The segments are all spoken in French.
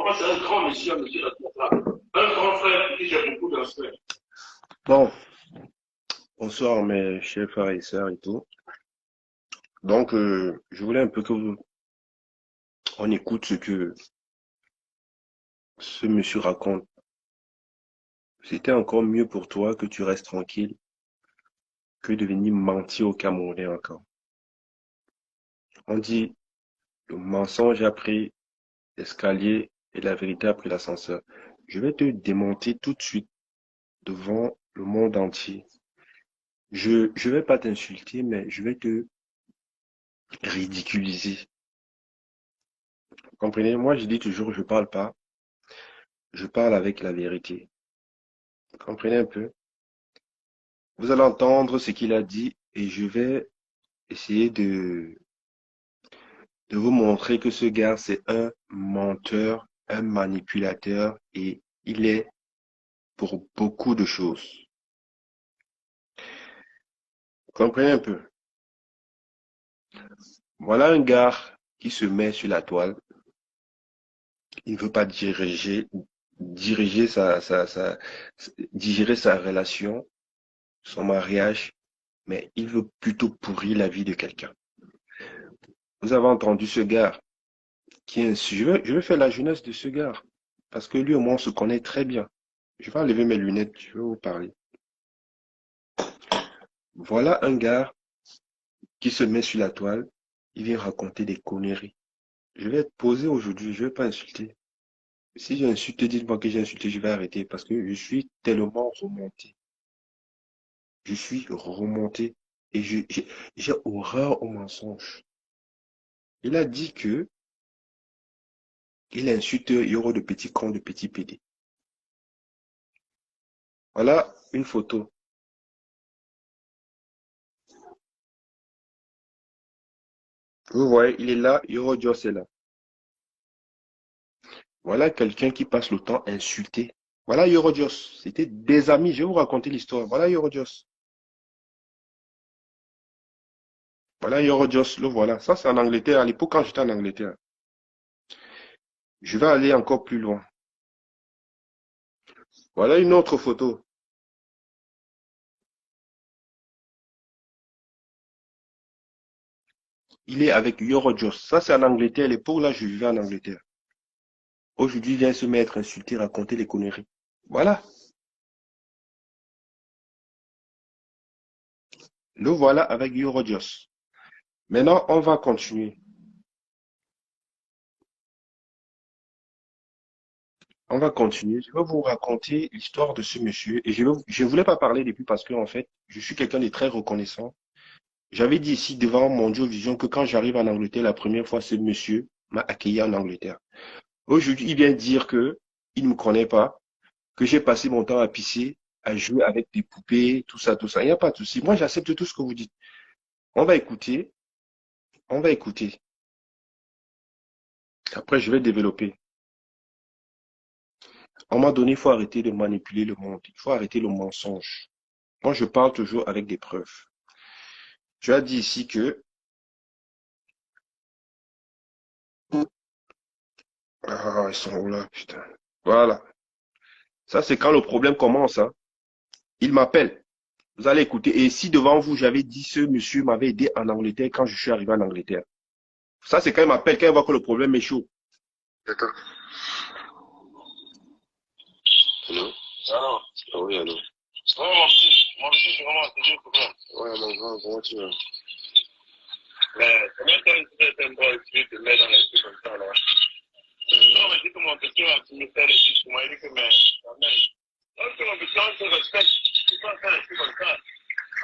moi, c'est un grand monsieur, monsieur Lacosta. Un grand frère qui j'ai beaucoup de respect. Bon, bonsoir mes chers frères et sœurs et tout. Donc, je voulais un peu on écoute ce que ce monsieur raconte. C'était encore mieux pour toi que tu restes tranquille que de venir mentir aux Camerounais encore. On dit, le mensonge a pris l'escalier et la vérité a pris l'ascenseur. Je vais te démonter tout de suite devant le monde entier. Je vais pas t'insulter, mais je vais te ridiculiser. Comprenez? Moi, je dis toujours, je parle pas, je parle avec la vérité. Comprenez un peu? Vous allez entendre ce qu'il a dit et je vais essayer de vous montrer que ce gars, c'est un menteur, un manipulateur et il est pour beaucoup de choses. Comprenez un peu? Voilà un gars qui se met sur la toile. Il ne veut pas diriger digérer sa relation, son mariage, mais il veut plutôt pourrir la vie de quelqu'un. Vous avez entendu ce gars qui est je vais faire la jeunesse de ce gars parce que lui au moins on se connaît très bien. Je vais enlever mes lunettes, je vais vous parler. Voilà un gars qui se met sur la toile, il vient raconter des conneries. Je vais être posé aujourd'hui, je vais pas insulter. Si j'ai insulté, dites-moi que j'ai insulté, je vais arrêter parce que je suis tellement remonté. Je suis remonté et j'ai horreur au mensonge. Il a dit que il insulte Yoro de petit con, de petit pédé. Voilà une photo. Vous voyez, il est là, Yoro Dios est là. Voilà quelqu'un qui passe le temps à insulter. Voilà Yorodios. C'était des amis. Je vais vous raconter l'histoire. Voilà Yorodios. Voilà Yorodios. Le voilà. Ça, c'est en Angleterre. À l'époque, quand j'étais en Angleterre. Je vais aller encore plus loin. Voilà une autre photo. Il est avec Yorodios. Ça, c'est en Angleterre. À l'époque, là, je vivais en Angleterre. Aujourd'hui, il vient se mettre à insulter, raconter les conneries. Voilà. Le voilà avec Yorodios. Maintenant, on va continuer. On va continuer. Je vais vous raconter l'histoire de ce monsieur. Et je voulais pas parler depuis parce que, en fait, je suis quelqu'un de très reconnaissant. J'avais dit ici devant Mondio Vision que quand j'arrive en Angleterre, la première fois, ce monsieur m'a accueilli en Angleterre. Aujourd'hui, il vient dire que il ne me connaît pas, que j'ai passé mon temps à pisser, à jouer avec des poupées, tout ça, tout ça. Il n'y a pas de souci. Moi, j'accepte tout ce que vous dites. On va écouter. On va écouter. Après, je vais développer. À un moment donné, il faut arrêter de manipuler le monde. Il faut arrêter le mensonge. Moi, je parle toujours avec des preuves. Tu as dit ici que... Ah, ils sont où là, putain. Voilà. Ça, c'est quand le problème commence, hein. Il m'appelle. Vous allez écouter. Et si devant vous, j'avais dit ce monsieur m'avait aidé en Angleterre quand je suis arrivé en Angleterre. Ça, c'est quand il m'appelle, quand il voit que le problème est chaud. D'accord. Allô? Alors, Ah oui, allô. ouais, mon petit, c'est vraiment un sujet pour toi. Ouais, mon grand, comment tu vas? Mais combien de temps tu fais un bon essayer de mettre dans les trucs comme ça, là? Non, mais dis que mon petit, tu me fais les trucs, tu m'as dit que, mais, quand même. Lorsque mon petit, on se respecte, tu peux faire les trucs comme ça.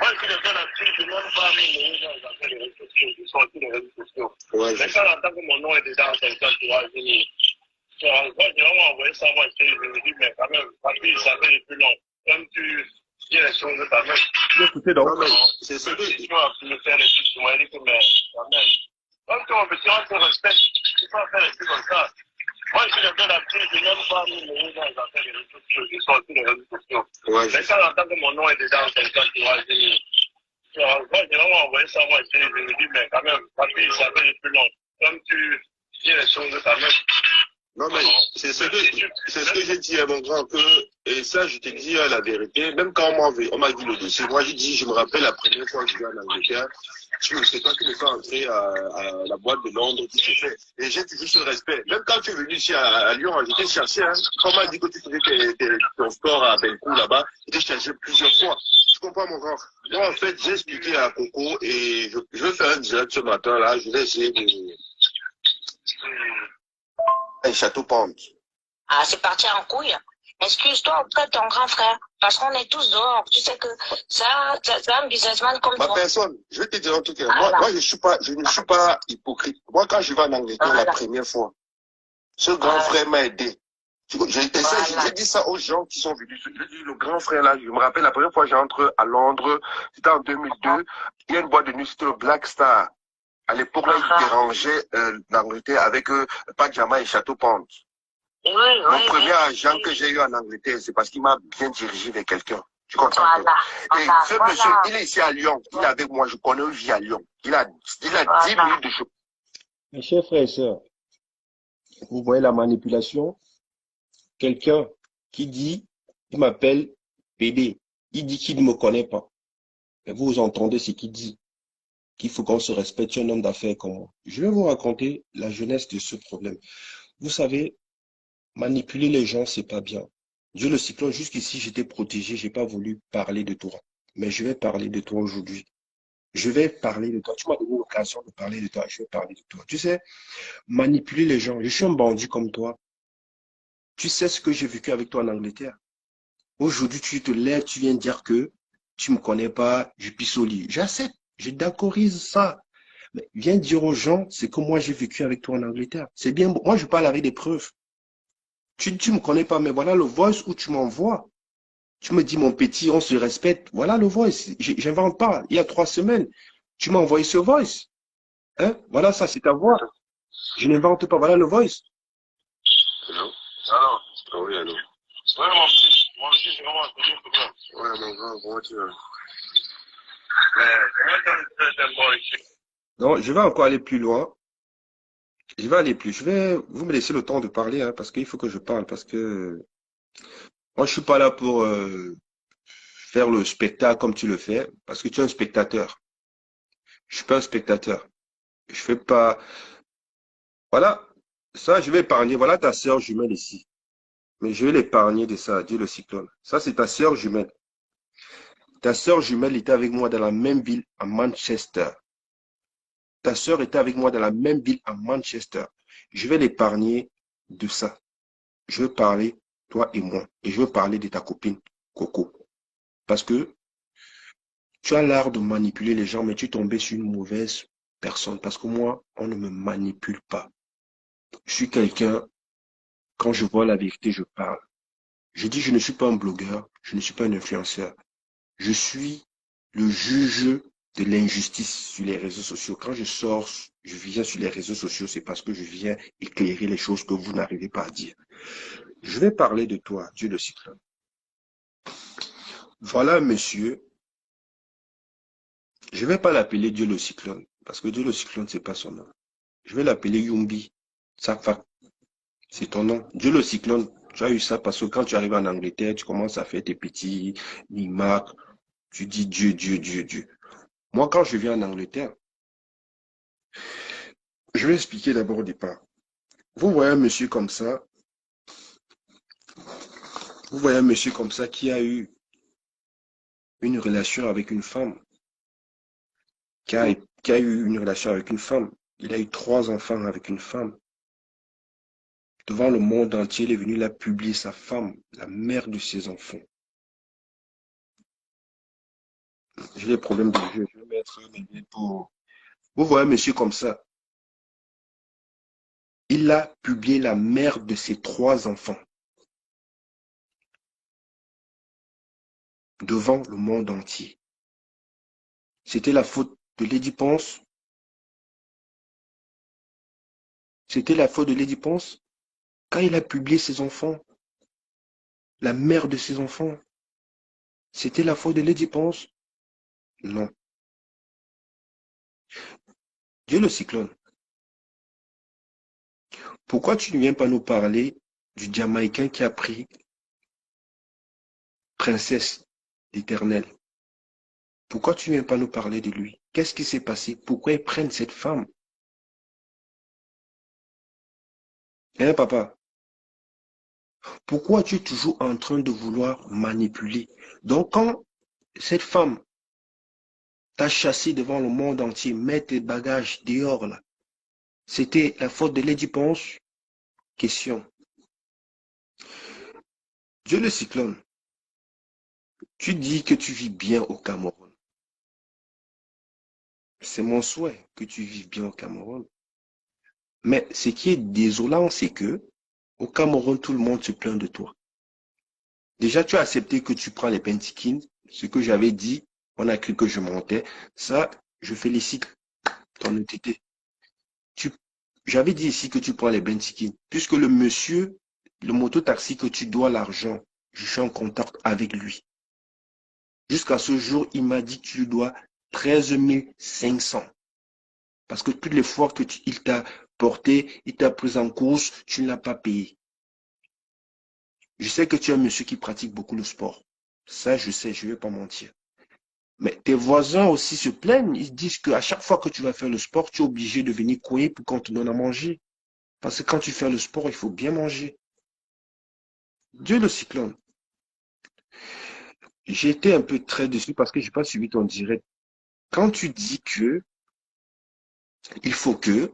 Moi, je suis le gars là-dessus, je ne demande pas à mes gens dans les réseaux sociaux, je suis sur les réseaux sociaux. Ouais, Mais quand j'entends que mon nom est dedans, comme ça, tu vois, moi, j'ai vraiment envoyé ça, moi, je me dis, mais quand même, parce que ça fait le plus long. Comme tu dis les choses de ta même. écoutez donc. Non, mais c'est ce que tu me faire les trucs, tu m'as dit que, mais, quand même. Comme que mon petit, on se respecte, tu peux faire les trucs comme ça. Moi, je suis le gars là-dessus, je n'aime pas mes gens dans les réseaux sociaux, je suis sur les réseaux sociaux. Ouais, Mais quand j'entends que mon nom est dedans, comme ça, tu vois, moi, j'ai vraiment envoyé ça, moi, je me dis, mais quand même, parce que ça fait le plus long. Comme tu dis les choses de ta même. Non, mais c'est ce que j'ai dit à mon grand que, et ça, je te dis la vérité, même quand on m'a dit le dossier, moi, j'ai dit, je me rappelle la première fois que je suis en Angleterre, c'est toi qui me fais entrer à la boîte de Londres, tout se fait. Et j'ai toujours ce respect. Même quand tu es venu ici à Lyon, j'étais cherché, hein. Quand on m'a dit que tu faisais ton sport à Belcou là-bas, j'étais cherché plusieurs fois. Tu comprends, mon grand? Moi, en fait, j'ai expliqué à Coco et je vais faire un direct ce matin, là, je vais essayer de... Un château pente. Ah, c'est parti en couille. Excuse-toi auprès de ton grand frère, parce qu'on est tous dehors. Tu sais que ça, c'est un businessman comme Ma toi. personne, je vais te dire un truc. Voilà. Moi, je ne suis pas hypocrite. Moi, quand je vais en Angleterre la première fois, ce grand frère m'a aidé. J'ai dit ça aux gens qui sont venus. Je dis, le grand frère là, je me rappelle la première fois que j'entre à Londres, c'était en 2002. Il y a une boîte de nuit, c'était le Black Star. À l'époque là, il dérangeait l'Angleterre avec Pajama et Château Pente. Mon premier agent que j'ai eu en Angleterre, c'est parce qu'il m'a bien dirigé vers quelqu'un. Tu comprends? Et ce monsieur, il est ici à Lyon. Il est avec moi. Je connais une vie à Lyon. Il a 10 minutes de chemin. Mes chers frères et sœurs, vous voyez la manipulation? Quelqu'un qui dit, il m'appelle bébé. Il dit qu'il ne me connaît pas. Et vous entendez ce qu'il dit. Qu'il faut qu'on se respecte, un homme d'affaires comme moi. Je vais vous raconter la jeunesse de ce problème. Vous savez, manipuler les gens, c'est pas bien. Dieu le cyclone, jusqu'ici, j'étais protégé, j'ai pas voulu parler de toi. Mais je vais parler de toi aujourd'hui. Je vais parler de toi. Tu m'as donné l'occasion de parler de toi. Je vais parler de toi. Tu sais, manipuler les gens. Je suis un bandit comme toi. Tu sais ce que j'ai vécu avec toi en Angleterre. Aujourd'hui, tu te lèves, tu viens dire que tu me connais pas, je pisse au lit. J'accepte, je d'accorise ça. Mais viens dire aux gens, c'est que moi j'ai vécu avec toi en Angleterre. C'est bien, moi je parle avec des preuves. Tu me connais pas, mais voilà le voice où tu m'envoies. Tu me dis, mon petit, on se respecte. Voilà le voice. J'invente pas. Il y a 3 semaines, tu m'as envoyé ce voice. Hein? Voilà, ça, c'est ta voix. Je n'invente pas. Voilà le voice. Allô? Allô? Ah oui, allô? Ouais, mon petit, c'est vraiment un problème. Ouais, mon grand, comment tu vas? Mais, comment t'aimes bon ici? Non, je vais encore aller plus loin. Je vais aller plus. Vous me laissez le temps de parler, hein, parce qu'il faut que je parle, parce que moi, je suis pas là pour faire le spectacle comme tu le fais, parce que tu es un spectateur. Je suis pas un spectateur. Je fais pas. Voilà. Ça, je vais épargner. Voilà ta sœur jumelle ici. Mais je vais l'épargner de ça, Dieu le cyclone. Ça, c'est ta sœur jumelle. Ta sœur jumelle était avec moi dans la même ville à Manchester. Ta sœur était avec moi dans la même ville à Manchester. Je vais l'épargner de ça. Je veux parler, toi et moi. Et je veux parler de ta copine, Coco. Parce que tu as l'art de manipuler les gens, mais tu es tombé sur une mauvaise personne. Parce que moi, on ne me manipule pas. Je suis quelqu'un, quand je vois la vérité, je parle. Je dis, je ne suis pas un blogueur, je ne suis pas un influenceur. Je suis le juge de l'injustice sur les réseaux sociaux. Quand je sors, je viens sur les réseaux sociaux, c'est parce que je viens éclairer les choses que vous n'arrivez pas à dire. Je vais parler de toi, Dieu le cyclone. Voilà, monsieur. Je ne vais pas l'appeler Dieu le cyclone, parce que Dieu le cyclone, c'est pas son nom. Je vais l'appeler Yumbi. Safa, c'est ton nom. Dieu le cyclone, tu as eu ça parce que quand tu arrives en Angleterre, tu commences à faire tes petits mimaks. Tu dis Dieu, Dieu, Dieu, Dieu. Moi, quand je viens en Angleterre, je vais expliquer d'abord au départ. Vous voyez un monsieur comme ça, vous voyez un monsieur comme ça qui a eu une relation avec une femme, qui a eu une relation avec une femme. Il a eu 3 enfants avec une femme. Devant le monde entier, il est venu, il a publié sa femme, la mère de ses enfants. J'ai des problèmes de jeu, je vais mettre mes lunettes pour... Vous voyez un monsieur comme ça. Il a publié la mère de ses 3 enfants devant le monde entier. C'était la faute de Lady Ponce. C'était la faute de Lady Ponce quand il a publié ses enfants, la mère de ses enfants. C'était la faute de Lady Ponce? Non. Dieu le cyclone. Pourquoi tu ne viens pas nous parler du Jamaïcain qui a pris Princesse d'Éternel. Pourquoi tu ne viens pas nous parler de lui? Qu'est-ce qui s'est passé? Pourquoi ils prennent cette femme? Hein, papa? Pourquoi tu es toujours en train de vouloir manipuler? Donc, quand cette femme t'a chassé devant le monde entier, mets tes bagages dehors, là, c'était la faute de Lady Ponce? Question. Dieu le cyclone, tu dis que tu vis bien au Cameroun. C'est mon souhait que tu vives bien au Cameroun. Mais ce qui est désolant, c'est que au Cameroun, tout le monde se plaint de toi. Déjà, tu as accepté que tu prends les pentikines, ce que j'avais dit, on a cru que je montais. Ça, je félicite ton honnêteté. J'avais dit ici que tu prends les pentikines, puisque le monsieur, le mototaxi que tu dois l'argent, je suis en contact avec lui. Jusqu'à ce jour, il m'a dit que tu lui dois 13 500. Parce que toutes les fois que il t'a porté, il t'a pris en course, tu ne l'as pas payé. Je sais que tu es un monsieur qui pratique beaucoup le sport. Ça, je sais, je ne vais pas mentir. Mais tes voisins aussi se plaignent. Ils disent qu'à chaque fois que tu vas faire le sport, tu es obligé de venir courir pour qu'on te donne à manger. Parce que quand tu fais le sport, il faut bien manger. Dieu le cyclone. J'ai été un peu très déçu parce que je n'ai pas suivi ton direct. Quand tu dis que il faut que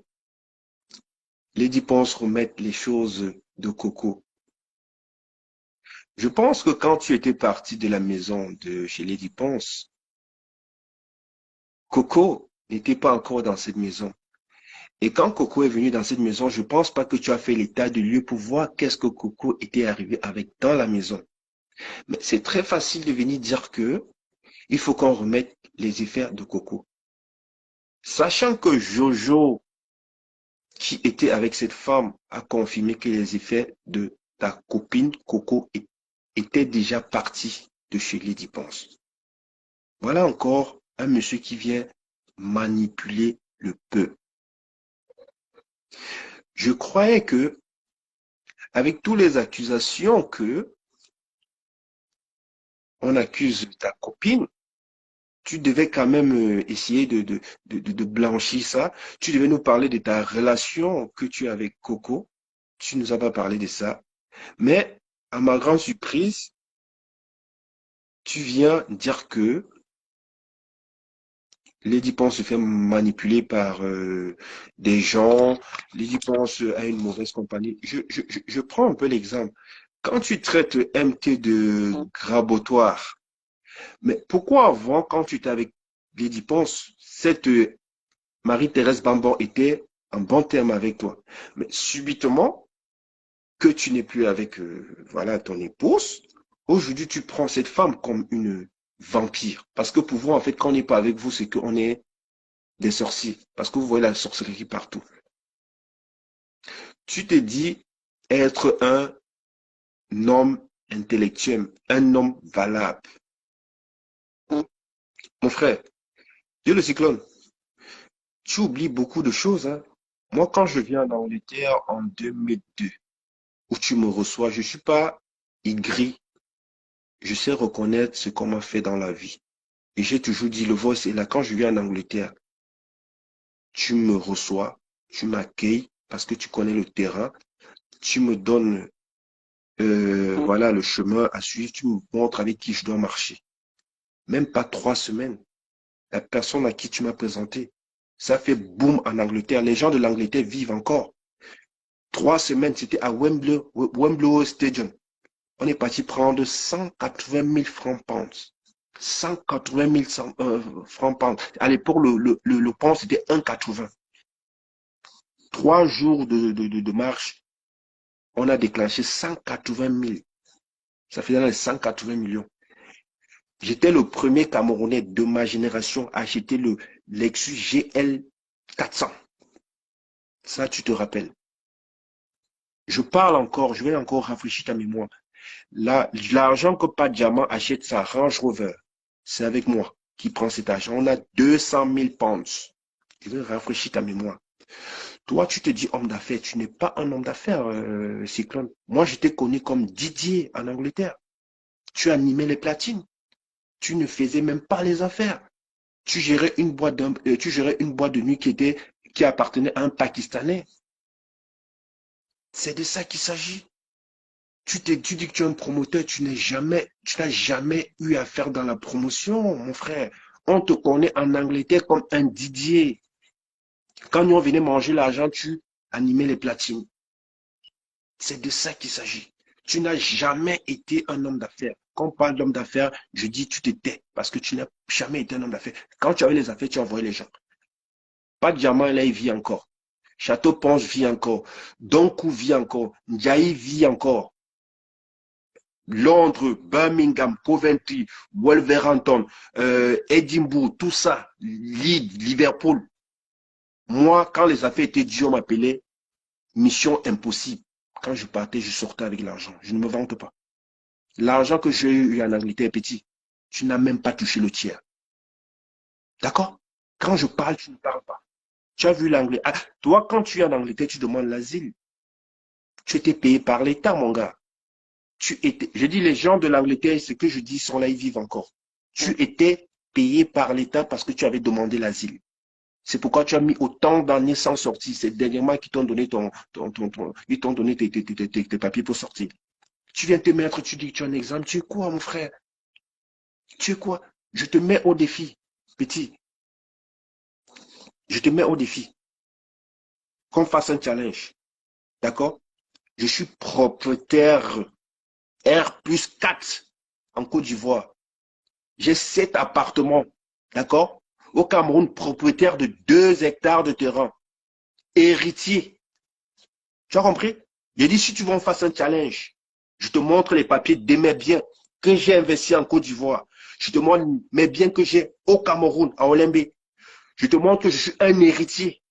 Lady Ponce remette les choses de Coco. Je pense que quand tu étais parti de la maison de chez Lady Ponce, Coco n'était pas encore dans cette maison. Et quand Coco est venu dans cette maison, je ne pense pas que tu as fait l'état de lieu pour voir qu'est-ce que Coco était arrivé avec dans la maison. Mais c'est très facile de venir dire que il faut qu'on remette les effets de Coco. Sachant que Jojo, qui était avec cette femme, a confirmé que les effets de ta copine Coco étaient déjà partis de chez Lady Ponce. Voilà encore un monsieur qui vient manipuler le peuple. Je croyais que, avec toutes les accusations que on accuse ta copine, tu devais quand même essayer de blanchir ça. Tu devais nous parler de ta relation que tu as avec Coco. Tu ne nous as pas parlé de ça. Mais, à ma grande surprise, tu viens dire que Lady Ponce se fait manipuler par des gens. Lady Ponce a une mauvaise compagnie. Je prends un peu l'exemple. Quand tu traites MT de grabotoire, mais pourquoi avant, quand tu étais avec Lady Ponce, cette Marie-Thérèse Bambon était en bon terme avec toi? Mais subitement, que tu n'es plus avec voilà, ton épouse, aujourd'hui tu prends cette femme comme une vampire. Parce que pour vous, en fait, quand on n'est pas avec vous, c'est qu'on est des sorciers. Parce que vous voyez la sorcellerie partout. Tu te dis être un homme intellectuel, un homme valable. Mon frère, Dieu le cyclone, tu oublies beaucoup de choses. Hein. Moi, quand je viens en Angleterre en 2002, où tu me reçois, je ne suis pas aigri. Je sais reconnaître ce qu'on m'a fait dans la vie. Et j'ai toujours dit, le voice est là. Quand je viens en Angleterre, tu me reçois, tu m'accueilles parce que tu connais le terrain. Tu me donnes voilà, le chemin à suivre. Tu me montres avec qui je dois marcher. Même pas 3 semaines. La personne à qui tu m'as présenté, ça fait boum en Angleterre. Les gens de l'Angleterre vivent encore. 3 semaines, c'était à Wembley Stadium. On est parti prendre 180 000 francs pounds. 180 000 francs pounds. À l'époque, le pound, c'était 1,80. 3 jours de marche, on a déclenché 180 000. Ça faisait dans les 180 millions. J'étais le premier Camerounais de ma génération à acheter le Lexus GL 400. Ça, tu te rappelles. Je parle encore, je vais encore rafraîchir ta mémoire. L'argent que Pat Diamant achète sa Range Rover, c'est avec moi qui prend cet argent. On a 200 000 pounds. Je vais rafraîchir ta mémoire. Toi, tu te dis homme d'affaires. Tu n'es pas un homme d'affaires, Cyclone. Moi, je t'ai connu comme Didier en Angleterre. Tu animais les platines. Tu ne faisais même pas les affaires. Tu gérais tu gérais une boîte de nuit qui appartenait à un Pakistanais. C'est de ça qu'il s'agit. Tu dis que tu es un promoteur, tu n'as jamais eu à faire dans la promotion, mon frère. On te connaît en Angleterre comme un Didier. Quand nous on venait manger l'argent, tu animais les platines. C'est de ça qu'il s'agit. Tu n'as jamais été un homme d'affaires. Quand on parle d'homme d'affaires, je dis tu te tais parce que tu n'as jamais été un homme d'affaires. Quand tu avais les affaires, tu envoyais les gens. Pas de diamant, là, il vit encore. Château Ponce vit encore. Donkou vit encore. Ndiaye vit encore. Londres, Birmingham, Coventry, Wolverhampton, Edinburgh, tout ça, Leeds, Liverpool. Moi, quand les affaires étaient dures, on m'appelait mission impossible. Quand je partais, je sortais avec l'argent. Je ne me vante pas. L'argent que j'ai eu en Angleterre, petit, tu n'as même pas touché le tiers. D'accord? Quand je parle, tu ne parles pas. Tu as vu l'anglais. Ah, toi, quand tu es en Angleterre, tu demandes l'asile. Tu étais payé par l'État, mon gars. Je dis les gens de l'Angleterre, ce que je dis sont là, ils vivent encore. Tu étais payé par l'État parce que tu avais demandé l'asile. C'est pourquoi tu as mis autant d'années sans sortir. C'est dernièrement qu'ils t'ont donné ils t'ont donné tes papiers pour sortir. Tu viens te mettre, tu dis que tu as un examen. Tu es quoi, mon frère? Tu es quoi? Je te mets au défi, petit. Je te mets au défi. Qu'on fasse un challenge. D'accord? Je suis propriétaire R+4 en Côte d'Ivoire. J'ai 7 appartements. D'accord? Au Cameroun, propriétaire de 2 hectares de terrain. Héritier. Tu as compris? J'ai dit, si tu veux en faire un challenge, je te montre les papiers de mes biens que j'ai investis en Côte d'Ivoire. Je te montre mes biens que j'ai au Cameroun, à Olymbe. Je te montre que je suis un héritier.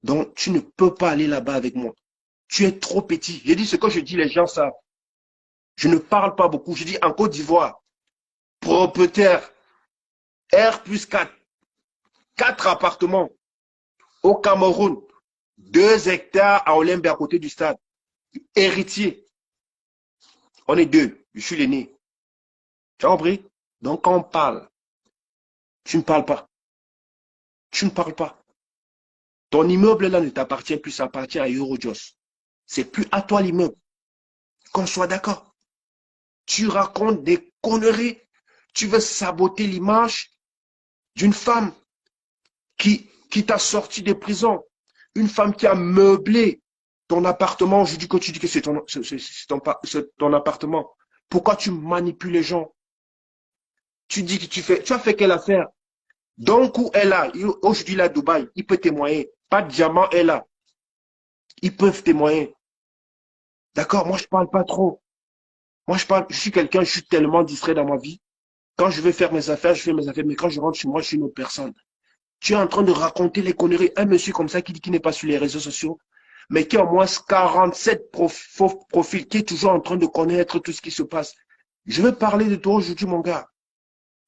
Donc, tu ne peux pas aller là-bas avec moi. Tu es trop petit. J'ai dit ce que je dis, les gens savent. Je ne parle pas beaucoup. Je dis en Côte d'Ivoire, propriétaire, R+4, 4 appartements. Au Cameroun, 2 hectares à Olymbe à côté du stade. Héritier. On est 2. Je suis l'aîné. Tu as compris? Donc quand on parle, tu ne parles pas. Tu ne parles pas. Ton immeuble là ne t'appartient plus, ça appartient à Eurojust. C'est plus à toi l'immeuble. Qu'on soit d'accord. Tu racontes des conneries. Tu veux saboter l'image d'une femme qui t'a sorti de prison. Une femme qui a meublé ton appartement. Je dis que tu dis que c'est ton appartement. Pourquoi tu manipules les gens? Tu dis que tu as fait quelle affaire? Donc, où est là? Aujourd'hui, là, à Dubaï, il peut témoigner. Pas de diamant est là. Ils peuvent témoigner. D'accord? Moi, je parle pas trop. Moi, je suis quelqu'un, je suis tellement distrait dans ma vie. Quand je vais faire mes affaires, je fais mes affaires. Mais quand je rentre chez moi, je suis une autre personne. Tu es en train de raconter les conneries. Un monsieur comme ça qui dit qu'il n'est pas sur les réseaux sociaux, mais qui a au moins 47 faux profils, qui est toujours en train de connaître tout ce qui se passe. Je veux parler de toi aujourd'hui, mon gars.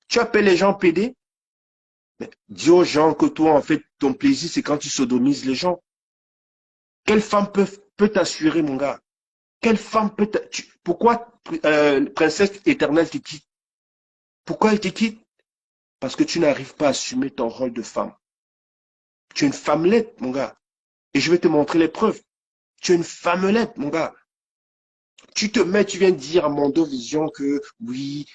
Tu appelles les gens PD. Mais dis aux gens que toi, en fait, ton plaisir, c'est quand tu sodomises les gens. Quelle femme peut t'assurer, mon gars? Quelle femme peut t'assurer? Pourquoi Princesse Éternelle te quitte? Pourquoi elle te quitte? Parce que tu n'arrives pas à assumer ton rôle de femme. Tu es une femmelette, mon gars. Et je vais te montrer les preuves. Tu es une femmelette, mon gars. Tu viens dire à Mondo Vision que oui,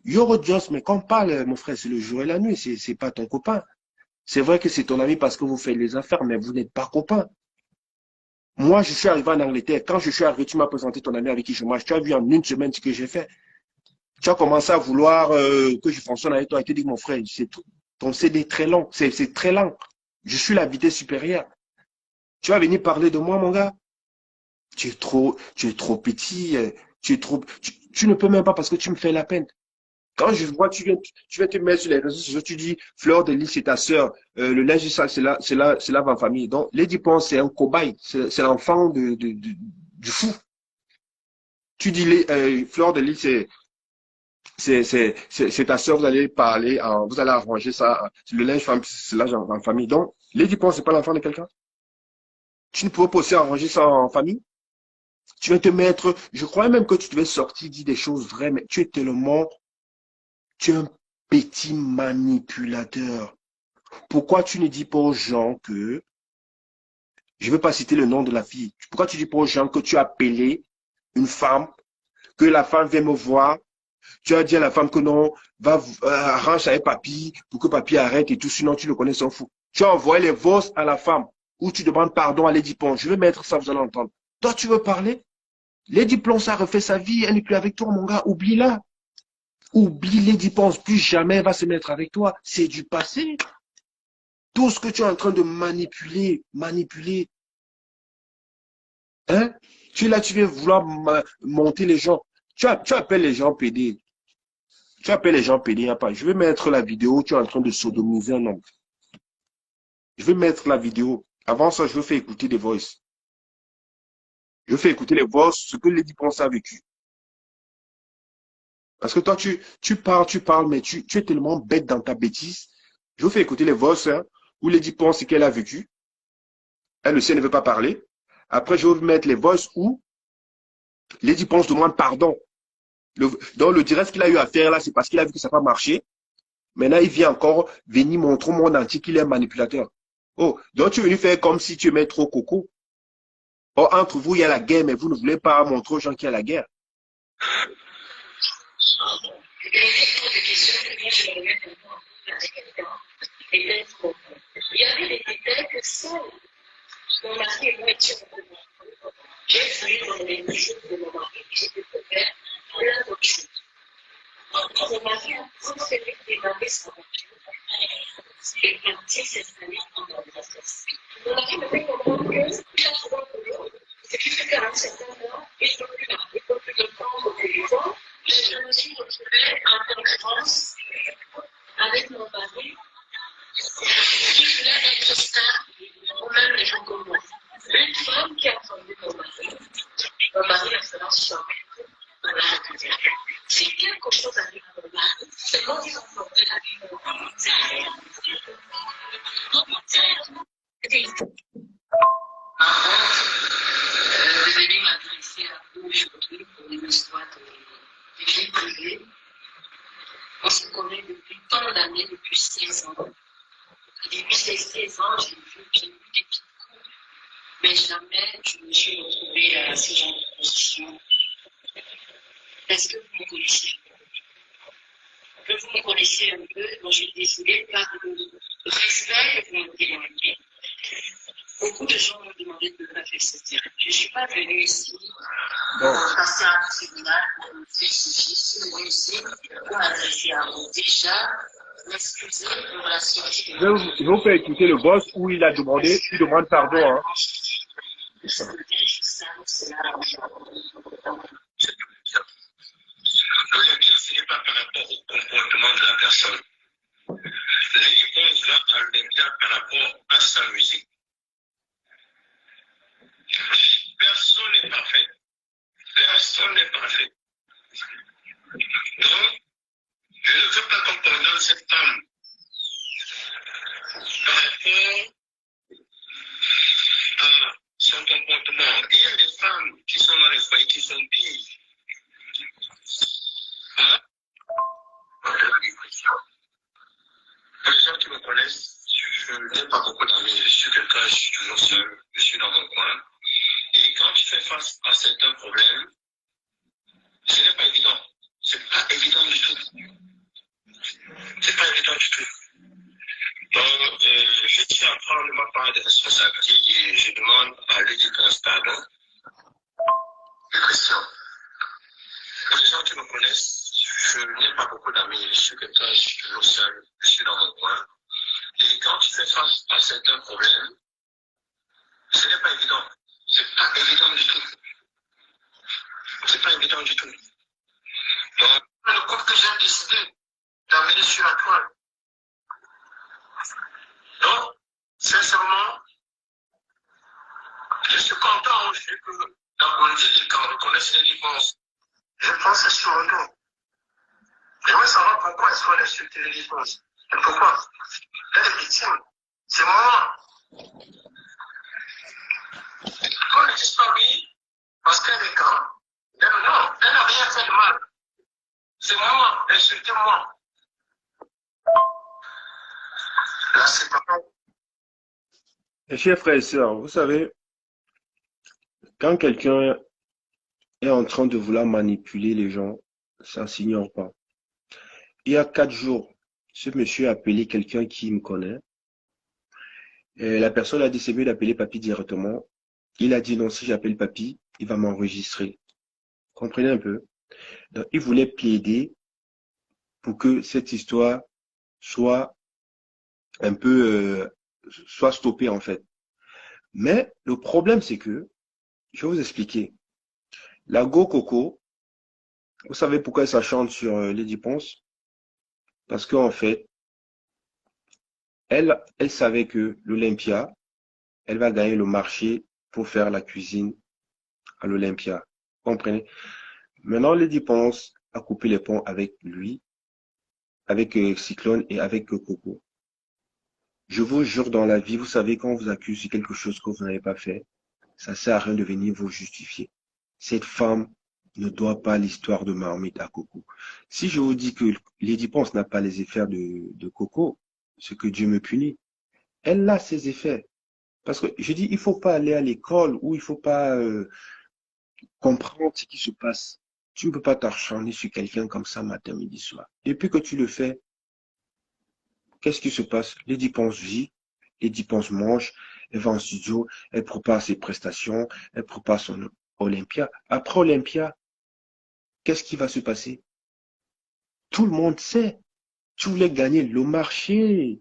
Eurojust, mais quand on parle, mon frère, c'est le jour et la nuit, c'est pas ton copain. C'est vrai que c'est ton ami parce que vous faites les affaires, mais vous n'êtes pas copains. Moi, je suis arrivé en Angleterre. Quand je suis arrivé, tu m'as présenté ton ami avec qui je marche. Tu as vu en une semaine ce que j'ai fait. Tu as commencé à vouloir que je fonctionne avec toi. Et tu dis, mon frère, ton CD est très long. C'est très lent. Je suis la vitesse supérieure. Tu vas venir parler de moi, mon gars. Tu es trop petit. Tu ne peux même pas parce que tu me fais la peine. Quand je vois, tu viens te mettre sur les réseaux sociaux, tu dis, Fleur de Lys, c'est ta sœur. Le linge sale, c'est là en famille. Donc, Lady Ponce, c'est un cobaye. C'est l'enfant du fou. Tu dis, Fleur de Lys, c'est ta sœur, vous allez parler, vous allez arranger ça. Le linge, c'est l'âge en famille. Donc, Lady Ponce, c'est pas l'enfant de quelqu'un. Tu ne pouvais pas aussi arranger ça en famille? Tu vas te mettre, je croyais même que tu devais sortir, dire des choses vraies, mais tu es tellement, tu es un petit manipulateur. Pourquoi tu ne dis pas aux gens que, je ne veux pas citer le nom de la fille, pourquoi tu dis pas aux gens que tu as appelé une femme, que la femme vient me voir, tu as dit à la femme que non, va, arrange avec papy, pour que papy arrête et tout, sinon tu le connais, s'en fout. Tu as envoyé les voces à la femme, où tu demandes pardon à Lady Pon. Je vais mettre ça, vous allez entendre. Toi, tu veux parler? Lady Ponce a refait sa vie, elle n'est plus avec toi, mon gars, oublie-la. Oublie Lady Ponce, plus jamais elle va se mettre avec toi. C'est du passé. Tout ce que tu es en train de manipuler, hein? Tu es là, tu viens vouloir monter les gens. Tu appelles les gens PD. Tu appelles les gens PD, y a pas. Je vais mettre la vidéo, tu es en train de sodomiser un homme. Je vais mettre la vidéo. Avant ça, je veux faire écouter des voices. Je fais écouter les voix, ce que Lady Ponce a vécu. Parce que toi, tu parles, mais tu es tellement bête dans ta bêtise. Je vous fais écouter les voix, hein, où Lady Ponce, ce qu'elle a vécu. Elle aussi, elle ne veut pas parler. Après, je vais vous mettre les voix où Lady Ponce demande pardon. Donc, le direct qu'il a eu à faire là, c'est parce qu'il a vu que ça n'a pas marché. Maintenant, il vient encore venir montrer au monde entier qu'il est un manipulateur. Oh, donc tu es venu faire comme si tu aimais trop Coco. Oh, entre vous, il y a la guerre, mais vous ne voulez pas montrer aux gens qu'il y a la guerre. Il y avait des détails que seul mon mari et moi étions au courant. J'ai fouillé dans les mesures de mon mari et j'ai découvert plein d'autres choses. Mon mari a préféré démarrer sa voiture et partir s'installer en Angleterre. Mon mari me fait comprendre qu'il a trouvé un boulot, ce qui fait qu'à un certain moment, il ne peut plus le prendre au téléphone. Je me suis retrouvée en concurrence avec mon mari qui voulait être stable, ou même les gens comme moi. Une femme qui a attendu mon mari a fait un choc. Si quelque chose arrive à mon mari, c'est moi qui vais porter la vie de mon mari. Je vais m'adresser à vous aujourd'hui pour une histoire de vie privée. On se connaît depuis tant d'années, depuis 16 ans. Et depuis ces 16 ans, j'ai vu des petites coups, mais jamais je me suis retrouvée à ce genre de position. Est-ce que vous me connaissez? Que vous me connaissez un peu, donc je suis décidée par le respect que vous me témoignez. Beaucoup de gens m'ont demandé de la faire cette direct. Je ne suis pas venue ici pour passer un tribunal pour faire ceci. Je suis venue ici pour m'adresser à vous. Déjà, m'excuser en relation avec Je vous fais écouter le boss où il a demandé, il demande pardon. Hein. Ce n'est pas par rapport au comportement de la personne. Lady Ponce va à l'intérieur par rapport à sa musique. Personne n'est parfait. Personne n'est parfait. Donc, je ne veux pas qu'on condamne cette femme par rapport à son comportement. Il y a des femmes qui sont dans les foyers qui sont pires. Hein? Pour les gens qui me connaissent, je n'ai pas beaucoup d'amis. Je suis quelqu'un, je suis toujours seul, je suis dans mon coin. Et quand tu fais face à certains problèmes, ce n'est pas évident. C'est pas évident du tout. C'est pas évident du tout. Donc, je tiens à prendre ma part de responsabilité et je demande à Lady Ponce pardon. Une question. Pour les gens qui me connaissent, je n'ai pas beaucoup d'amis. Je suis quelqu'un, je suis toujours seul, je suis dans mon coin. Et quand tu fais face à certains problèmes, ce n'est pas évident. C'est pas évident du tout. C'est pas évident du tout. Donc, le couple que j'ai décidé d'amener sur la toile. Donc, sincèrement, je suis content aussi que la politique, quand on reconnaisse les défenses, je pense que c'est sur le dos. J'aimerais savoir pourquoi est-ce qu'on a insulté les défenses. Et pourquoi? Elle est victime. C'est moi. On ne dit pas oui, parce qu'elle est grande. Non, elle n'a rien fait de mal. C'est moi, insultez-moi. Là, c'est pas bon. Mes chers frères et sœurs, vous savez, quand quelqu'un est en train de vouloir manipuler les gens, ça ne s'ignore pas. Il y a 4 jours, ce monsieur a appelé quelqu'un qui me connaît. Et la personne a dit c'est mieux d'appeler papy directement. Il a dit non, si j'appelle papy, il va m'enregistrer. Comprenez un peu? Donc, il voulait plaider pour que cette histoire soit un peu, soit stoppée en fait. Mais le problème, c'est que, je vais vous expliquer. La Go Coco, vous savez pourquoi ça chante sur Lady Ponce? Parce qu'en fait, elle savait que l'Olympia, elle va gagner le marché pour faire la cuisine à l'Olympia. Vous comprenez? Maintenant, Lady Ponce a coupé les ponts avec lui, avec Cyclone et avec Coco. Je vous jure, dans la vie, vous savez, quand on vous accuse de quelque chose que vous n'avez pas fait, ça sert à rien de venir vous justifier. Cette femme ne doit pas l'histoire de Marmite à Coco. Si je vous dis que Lady Ponce n'a pas les effets de Coco, c'est que Dieu me punit. Elle a ses effets. Parce que je dis, il faut pas aller à l'école ou il faut pas comprendre ce qui se passe. Tu ne peux pas t'acharner sur quelqu'un comme ça matin, midi, soir. Depuis que tu le fais, qu'est-ce qui se passe? Lady Ponce vit, Lady Ponce mange, elle va en studio, elle prépare ses prestations, elle prépare son Olympia. Après Olympia, qu'est-ce qui va se passer? Tout le monde sait. Tu voulais gagner le marché,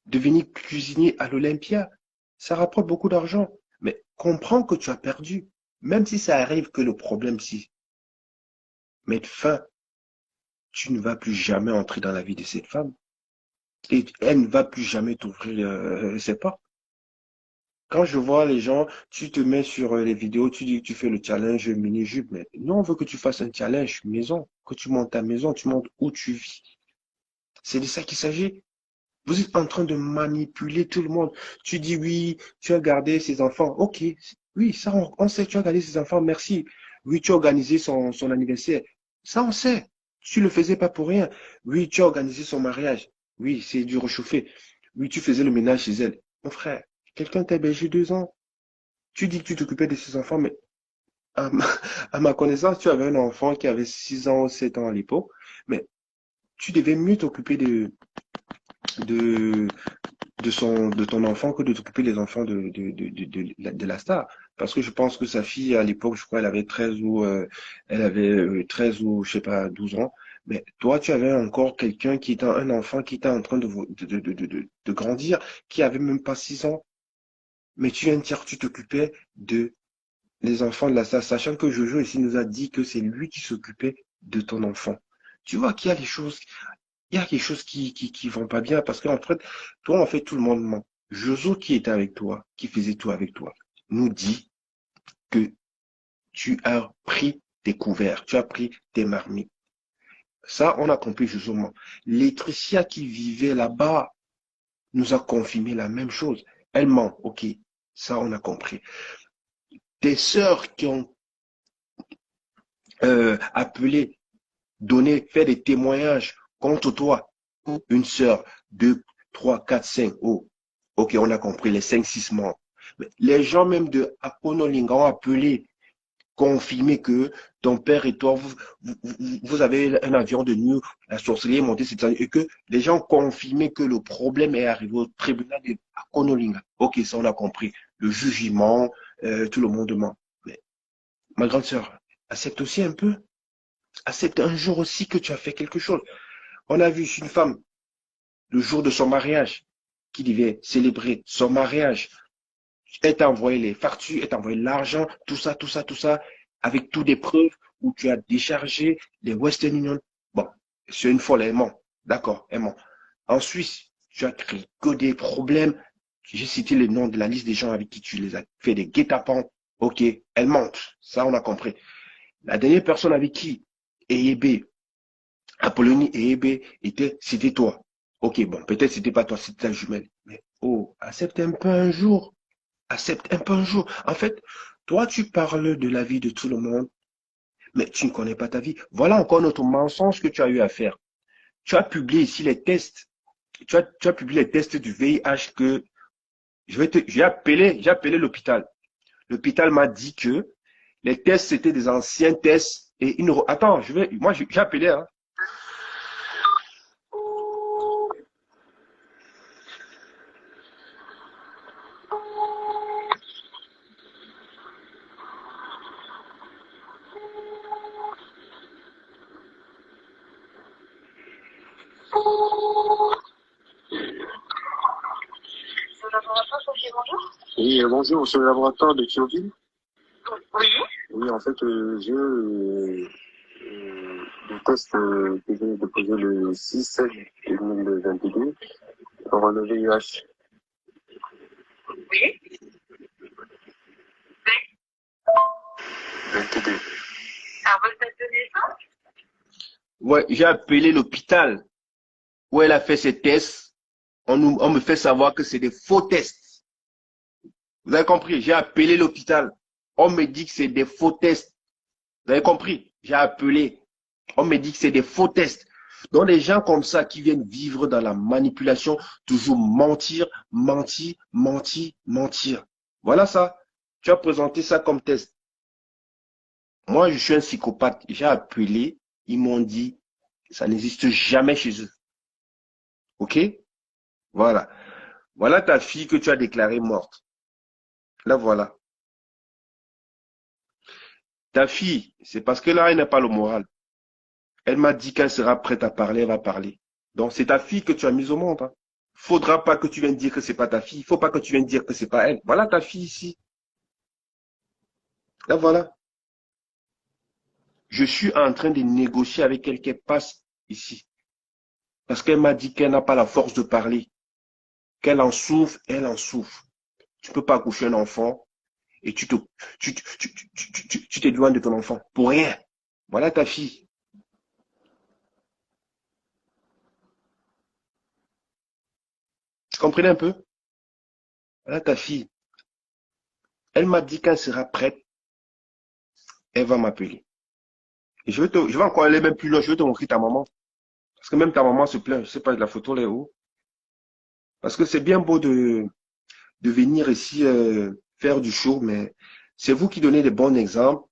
devenir cuisinier à l'Olympia. Ça rapporte beaucoup d'argent. Mais comprends que tu as perdu. Même si ça arrive que le problème, si mettre fin, tu ne vas plus jamais entrer dans la vie de cette femme. Et elle ne va plus jamais t'ouvrir ses portes. Quand je vois les gens, tu te mets sur les vidéos, tu dis que tu fais le challenge mini-jupe, mais nous, on veut que tu fasses un challenge maison, que tu montes ta maison, tu montes où tu vis. C'est de ça qu'il s'agit. Vous êtes en train de manipuler tout le monde. Tu dis oui, tu as gardé ses enfants. Ok, oui, ça on sait, tu as gardé ses enfants, merci. Oui, tu as organisé son anniversaire. Ça on sait. Tu le faisais pas pour rien. Oui, tu as organisé son mariage. Oui, c'est du réchauffé. Oui, tu faisais le ménage chez elle. Mon frère, quelqu'un t'a hébergé 2 ans. Tu dis que tu t'occupais de ses enfants, mais à ma, à ma connaissance, tu avais un enfant qui avait 6 ans ou 7 ans à l'époque. Mais tu devais mieux t'occuper de, de ton enfant que de t'occuper des enfants de la star. Parce que je pense que sa fille, à l'époque, je crois, elle avait 13 ou, elle avait 13 ou, je sais pas, 12 ans. Mais toi, tu avais encore quelqu'un qui était un enfant qui était en train de grandir, qui avait même pas 6 ans. Mais tu viens de dire que tu t'occupais de les enfants de la star, sachant que Jojo ici nous a dit que c'est lui qui s'occupait de ton enfant. Tu vois qu'il y a des choses, il y a quelque chose qui vont pas bien parce qu'en fait, toi, en fait, tout le monde ment. Jojo qui était avec toi, qui faisait tout avec toi, nous dit que tu as pris tes couverts, tu as pris tes marmites. Ça, on a compris Jojo ment. Laetitia qui vivait là-bas nous a confirmé la même chose. Elle ment, ok. Ça, on a compris. Tes sœurs qui ont appelé, donné, fait des témoignages contre toi, une sœur, 2, 3, 4, 5, oh, ok, on a compris, les 5, 6 morts. Mais les gens même de Akonolinga ont appelé, confirmé que ton père et toi, vous avez un avion de nuit, la sorcellerie est montée cette année, et que les gens ont confirmé que le problème est arrivé au tribunal de Akonolinga. Ok, ça on a compris. Le jugement, tout le monde ment. Mais ma grande sœur, accepte aussi un peu. Accepte un jour aussi que tu as fait quelque chose. On a vu une femme, le jour de son mariage, qui devait célébrer son mariage. Elle t'a envoyé les factures, elle t'a envoyé l'argent, tout ça, tout ça, tout ça, avec toutes des preuves où tu as déchargé les Western Union. Bon, c'est une folle, elle ment. D'accord, elle ment. En Suisse, tu as créé que des problèmes. J'ai cité le nom de la liste des gens avec qui tu les as fait des guet-apens. Ok, elle ment. Ça, on a compris. La dernière personne avec qui Eyebe, Apollonie et Eyebe c'était toi. Ok, bon, peut-être c'était pas toi, c'était ta jumelle. Mais oh, accepte un peu un jour. Accepte un peu un jour. En fait, toi, tu parles de la vie de tout le monde, mais tu ne connais pas ta vie. Voilà encore notre mensonge que tu as eu à faire. Tu as publié ici les tests. Tu as publié les tests du VIH que j'ai appelé l'hôpital. L'hôpital m'a dit que les tests, c'était des anciens tests et attends, j'ai appelé, hein. Oui, bonjour, c'est le laboratoire de Thionville. Oui. Oui, en fait, j'ai des tests que j'ai déposés le 6/7/2022 pour le VIH. Oui. 22. À votre date de naissance? Ouais, j'ai appelé l'hôpital où elle a fait ses tests. On me fait savoir que c'est des faux tests. Vous avez compris? J'ai appelé l'hôpital. On me dit que c'est des faux tests. Vous avez compris? J'ai appelé. On me dit que c'est des faux tests. Donc, des gens comme ça qui viennent vivre dans la manipulation, toujours mentir, mentir, mentir, mentir. Voilà ça. Tu as présenté ça comme test. Moi, je suis un psychopathe. J'ai appelé. Ils m'ont dit, ça n'existe jamais chez eux. OK? Voilà. Voilà ta fille que tu as déclarée morte. Là, voilà. Ta fille, c'est parce que là, elle n'a pas le moral. Elle m'a dit qu'elle sera prête à parler, elle va parler. Donc, c'est ta fille que tu as mise au monde. Hein. Faudra pas que tu viennes dire que c'est pas ta fille. Il faut pas que tu viennes dire que c'est pas elle. Voilà ta fille ici. Là, voilà. Je suis en train de négocier avec elle qu'elle passe ici. Parce qu'elle m'a dit qu'elle n'a pas la force de parler. Qu'elle en souffre, elle en souffre. Tu peux pas accoucher un enfant et tu t'éloignes de ton enfant. Pour rien. Voilà ta fille. Tu comprenez un peu? Voilà ta fille. Elle m'a dit qu'elle sera prête. Elle va m'appeler. Et je vais encore aller même plus loin. Je vais te montrer ta maman. Parce que même ta maman se plaint. Je sais pas de la photo là haut. Parce que c'est bien beau de venir ici faire du show, mais c'est vous qui donnez des bons exemples.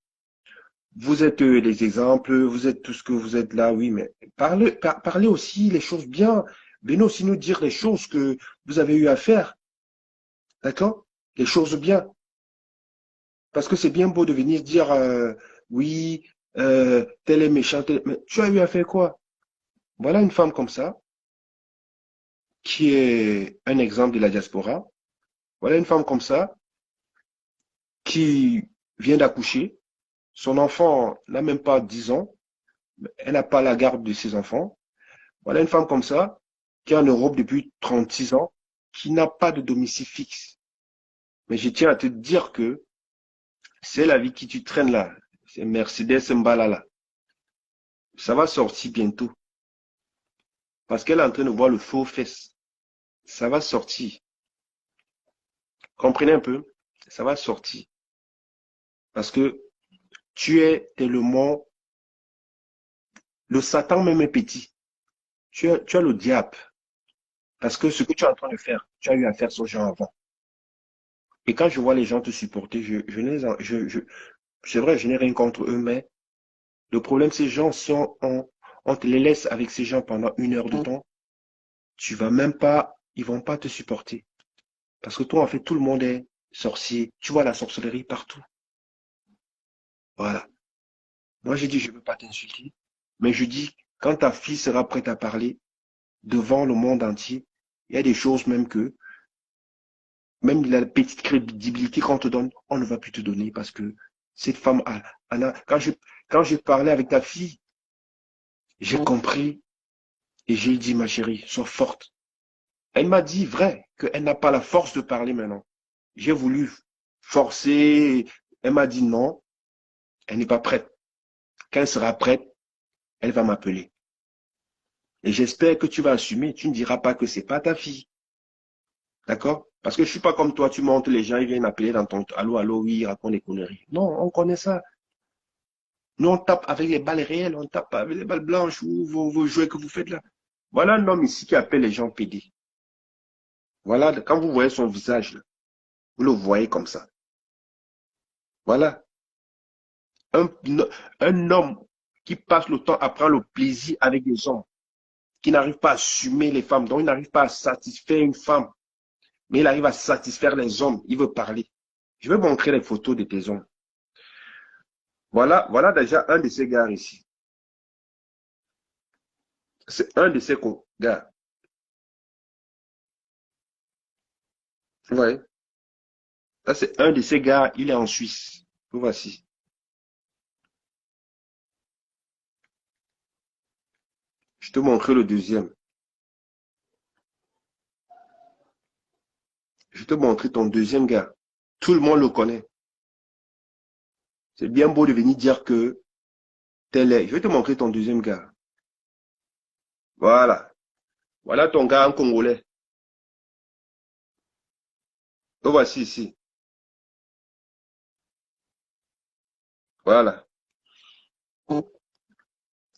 Vous êtes les exemples, vous êtes tout ce que vous êtes là, oui, mais parlez aussi les choses bien. Venez aussi nous dire les choses que vous avez eu à faire. D'accord? Les choses bien. Parce que c'est bien beau de venir dire oui, tel est méchant, mais tu as eu à faire quoi? Voilà une femme comme ça, qui est un exemple de la diaspora. Voilà une femme comme ça, qui vient d'accoucher. Son enfant n'a même pas 10 ans. Elle n'a pas la garde de ses enfants. Voilà une femme comme ça, qui est en Europe depuis 36 ans, qui n'a pas de domicile fixe. Mais je tiens à te dire que c'est la vie qui tu traînes là. C'est Mercedes Mbala là. Ça va sortir bientôt. Parce qu'elle est en train de voir le faux fesses. Ça va sortir. Comprenez un peu? Ça va sortir. Parce que tu es tellement... Le Satan même est petit. Tu as le diable. Parce que ce que tu es en train de faire, tu as eu à faire ce genre avant. Et quand je vois les gens te supporter, c'est vrai, je n'ai rien contre eux, mais le problème, ces gens, si on te les laisse avec ces gens pendant 1 heure de temps, tu vas même pas, ils vont pas te supporter. Parce que toi, en fait, tout le monde est sorcier. Tu vois la sorcellerie partout. Voilà. Moi, j'ai dit, je ne veux pas t'insulter, mais je dis, quand ta fille sera prête à parler devant le monde entier, il y a des choses même que, même la petite crédibilité qu'on te donne, on ne va plus te donner parce que cette femme, Anna, quand je parlais avec ta fille, j'ai compris et j'ai dit, ma chérie, sois forte. Elle m'a dit, vrai, qu'elle n'a pas la force de parler maintenant. J'ai voulu forcer. Elle m'a dit non, elle n'est pas prête. Quand elle sera prête, elle va m'appeler. Et j'espère que tu vas assumer. Tu ne diras pas que c'est pas ta fille. D'accord? Parce que je suis pas comme toi, tu montes les gens, ils viennent appeler dans ton allô, allô, oui, ils racontent des conneries. Non, on connaît ça. Nous, on tape avec les balles réelles, on tape avec les balles blanches ou vos jouets que vous faites là. Voilà un homme ici qui appelle les gens PD. Voilà, quand vous voyez son visage, là, vous le voyez comme ça. Voilà. Un, un homme qui passe le temps à prendre le plaisir avec des hommes, qui n'arrive pas à assumer les femmes, donc il n'arrive pas à satisfaire une femme, mais il arrive à satisfaire les hommes, il veut parler. Je vais montrer les photos de tes hommes. Voilà, voilà déjà un de ces gars ici. C'est un de ces gars. Vous voyez? Ça, c'est un de ces gars, il est en Suisse. Vous voici. Je te montre le deuxième. Je te montre ton deuxième gars. Tout le monde le connaît. C'est bien beau de venir dire que tel est. Je vais te montrer ton deuxième gars. Voilà. Voilà ton gars en congolais. Le voici ici. Voilà.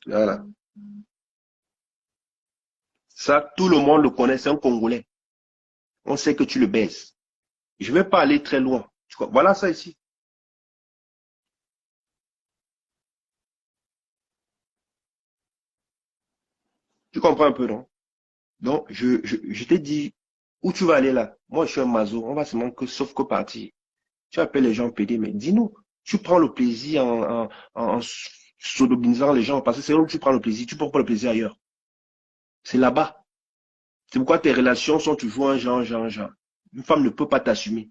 Voilà. Ça, tout le monde le connaît, c'est un Congolais. On sait que tu le baises. Je ne vais pas aller très loin. Voilà ça ici. Tu comprends un peu, non? Donc, je t'ai dit où tu vas aller là. Moi, je suis un mazo. On va se manquer sauf que partir. Tu appelles les gens PD, mais dis-nous, tu prends le plaisir en sodomisant les gens, parce que c'est là où tu prends le plaisir. Tu prends pas le plaisir ailleurs. C'est là-bas. C'est pourquoi tes relations sont toujours un genre. Une femme ne peut pas t'assumer.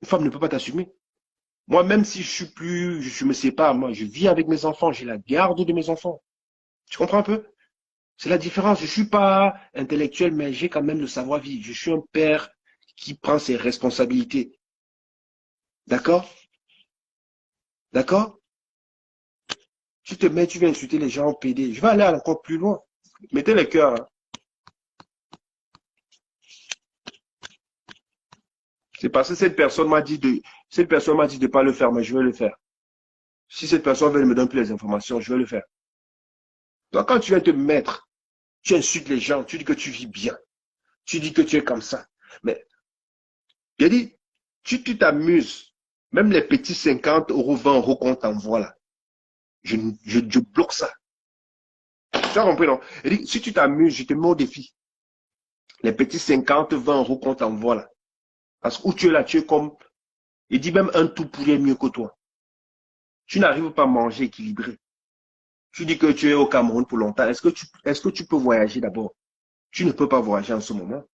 Une femme ne peut pas t'assumer. Moi, même si je me sépare, moi, je vis avec mes enfants, j'ai la garde de mes enfants. Tu comprends un peu? C'est la différence. Je suis pas intellectuel, mais j'ai quand même le savoir-vivre. Je suis un père qui prend ses responsabilités. D'accord? D'accord? Tu te mets, tu viens insulter les gens en PD. Je vais aller encore plus loin. Mettez les cœurs. Hein. C'est parce que cette personne m'a dit de pas le faire, mais je vais le faire. Si cette personne veut me donner plus les informations, je vais le faire. Donc, quand tu viens te mettre, tu insultes les gens, tu dis que tu vis bien. Tu dis que tu es comme ça. Mais, j'ai dit, tu t'amuses. Même les petits 50 euros, 20 euros qu'on t'envoie là. Je bloque ça. Tu as compris, non? J'ai dit, si tu t'amuses, je te mets au défi. Les petits 50, 20 euros qu'on t'envoie là. Parce que où tu es là, tu es comme, il dit même un tout pourri est mieux que toi. Tu n'arrives pas à manger équilibré. Tu dis que tu es au Cameroun pour longtemps. Est-ce que tu peux voyager d'abord? Tu ne peux pas voyager en ce moment.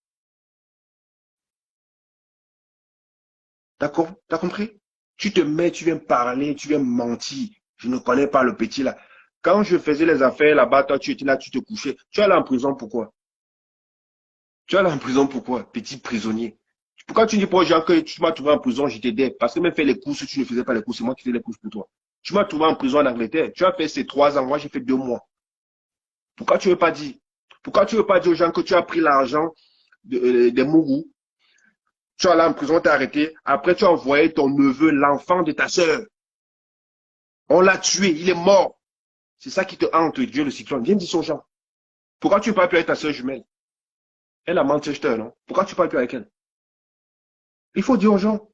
D'accord? T'as compris? Tu te mets, tu viens parler, tu viens mentir. Je ne connais pas le petit là. Quand je faisais les affaires là-bas, toi, tu étais là, tu te couchais. Tu es allé en prison pourquoi? Tu es allé en prison pourquoi? Petit prisonnier. Pourquoi tu dis pas aux gens que tu m'as trouvé en prison, je t'aidais? Parce que même faire les courses, tu ne faisais pas les courses, c'est moi qui fais les courses pour toi. Tu m'as trouvé en prison en Angleterre. Tu as fait ces 3 ans, moi j'ai fait 2 mois. Pourquoi tu ne veux pas dire? Pourquoi tu ne veux pas dire aux gens que tu as pris l'argent des Mourous? Tu es allé en prison, t'es arrêté. Après, tu as envoyé ton neveu, l'enfant de ta sœur. On l'a tué, il est mort. C'est ça qui te hante, Dieu le cyclone. Viens dire aux gens. Pourquoi tu ne parles plus avec ta sœur jumelle? Elle a Manchester, non? Pourquoi tu ne parles plus avec elle? Il faut dire aux gens,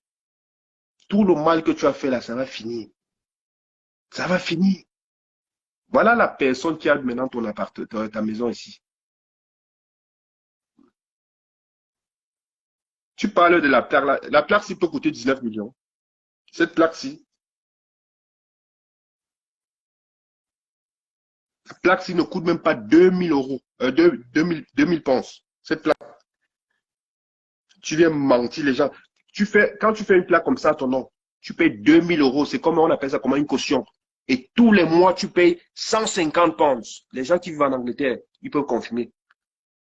tout le mal que tu as fait là, ça va finir. Ça va finir. Voilà la personne qui a maintenant ton appartement, ta maison ici. Tu parles de la plaque là. La plaque-ci peut coûter 19 millions. Cette plaque-ci, la plaque-ci ne coûte même pas 2000 euros. 2000 pounds. Cette plaque, tu viens mentir les gens. Quand tu fais une plaque comme ça à ton nom, tu payes 2000 euros. C'est comme on appelle ça comme une caution. Et tous les mois, tu payes 150 pounds. Les gens qui vivent en Angleterre, ils peuvent confirmer.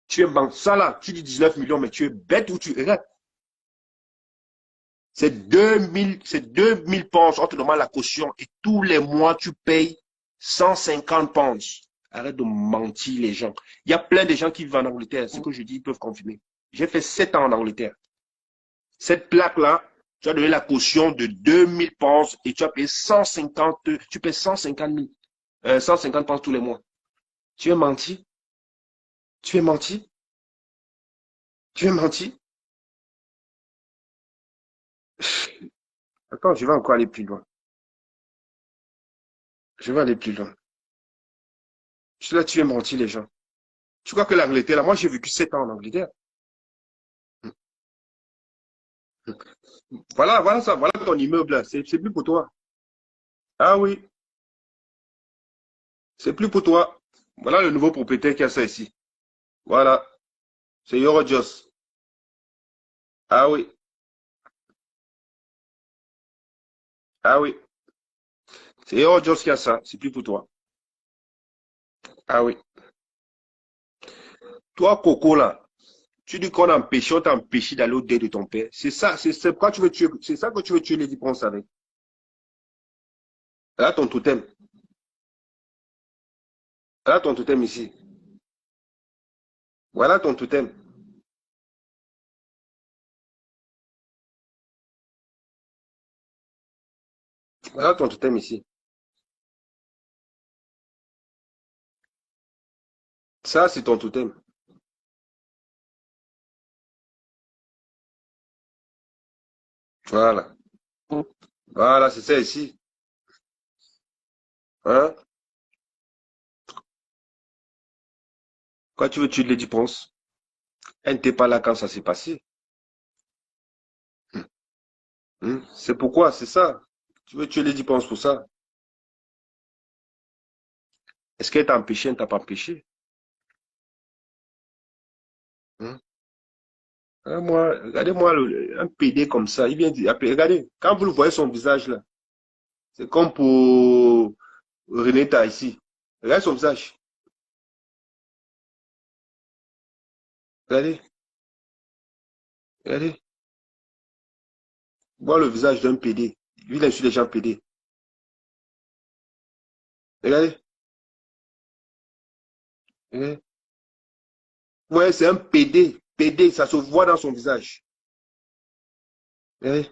Tu es mentir. Ça là, tu dis 19 millions, mais tu es bête ou tu regardes. C'est 2000 pounds, on te demande la caution et tous les mois, tu payes 150 pounds. Arrête de mentir les gens. Il y a plein de gens qui vivent en Angleterre. Ce que je dis, ils peuvent confirmer. J'ai fait 7 ans en Angleterre. Cette plaque-là, tu as donné la caution de 2000 pounds et tu as payé 150, tu payes 150 000, 150 pounds tous les mois. Tu es menti? Tu es menti? Tu es menti? Attends, je vais encore aller plus loin. Je vais aller plus loin. Je suis là, tu es menti, les gens. Tu crois que l'Angleterre, là, moi j'ai vécu 7 ans en Angleterre. Voilà, voilà ça, voilà ton immeuble là, c'est plus pour toi. Ah oui, c'est plus pour toi. Voilà le nouveau propriétaire qui a ça ici. Voilà, c'est Eurojust. Ah oui, ah oui, c'est Eurojust qui a ça, c'est plus pour toi. Ah oui. Toi, Coco là, tu dis qu'on a empêché, on t'a empêché d'aller au dé de ton père. C'est ça, c'est quoi tu veux tuer, c'est ça que tu veux tuer les dépenses avec. Là, ton totem. Là, ton totem ici. Voilà ton totem. Voilà ton totem ici. Ça, c'est ton totem. Voilà. Voilà, c'est ça ici. Hein? Quand tu veux tuer les dépenses, elle n'était pas là quand ça s'est passé. C'est pourquoi, c'est ça. Tu veux tuer les dépenses pour ça. Est-ce qu'elle t'a empêché, elle ne t'a pas empêché? Hein? Moi, regardez-moi un PD comme ça. Il vient dire, regardez, quand vous le voyez son visage là, c'est comme pour Reneta ici. Regardez son visage. Regardez, regardez. Voir le visage d'un PD. Lui, il insulte les gens PD. Regardez, regardez. Ouais, c'est un PD. PD, ça se voit dans son visage. Regardez,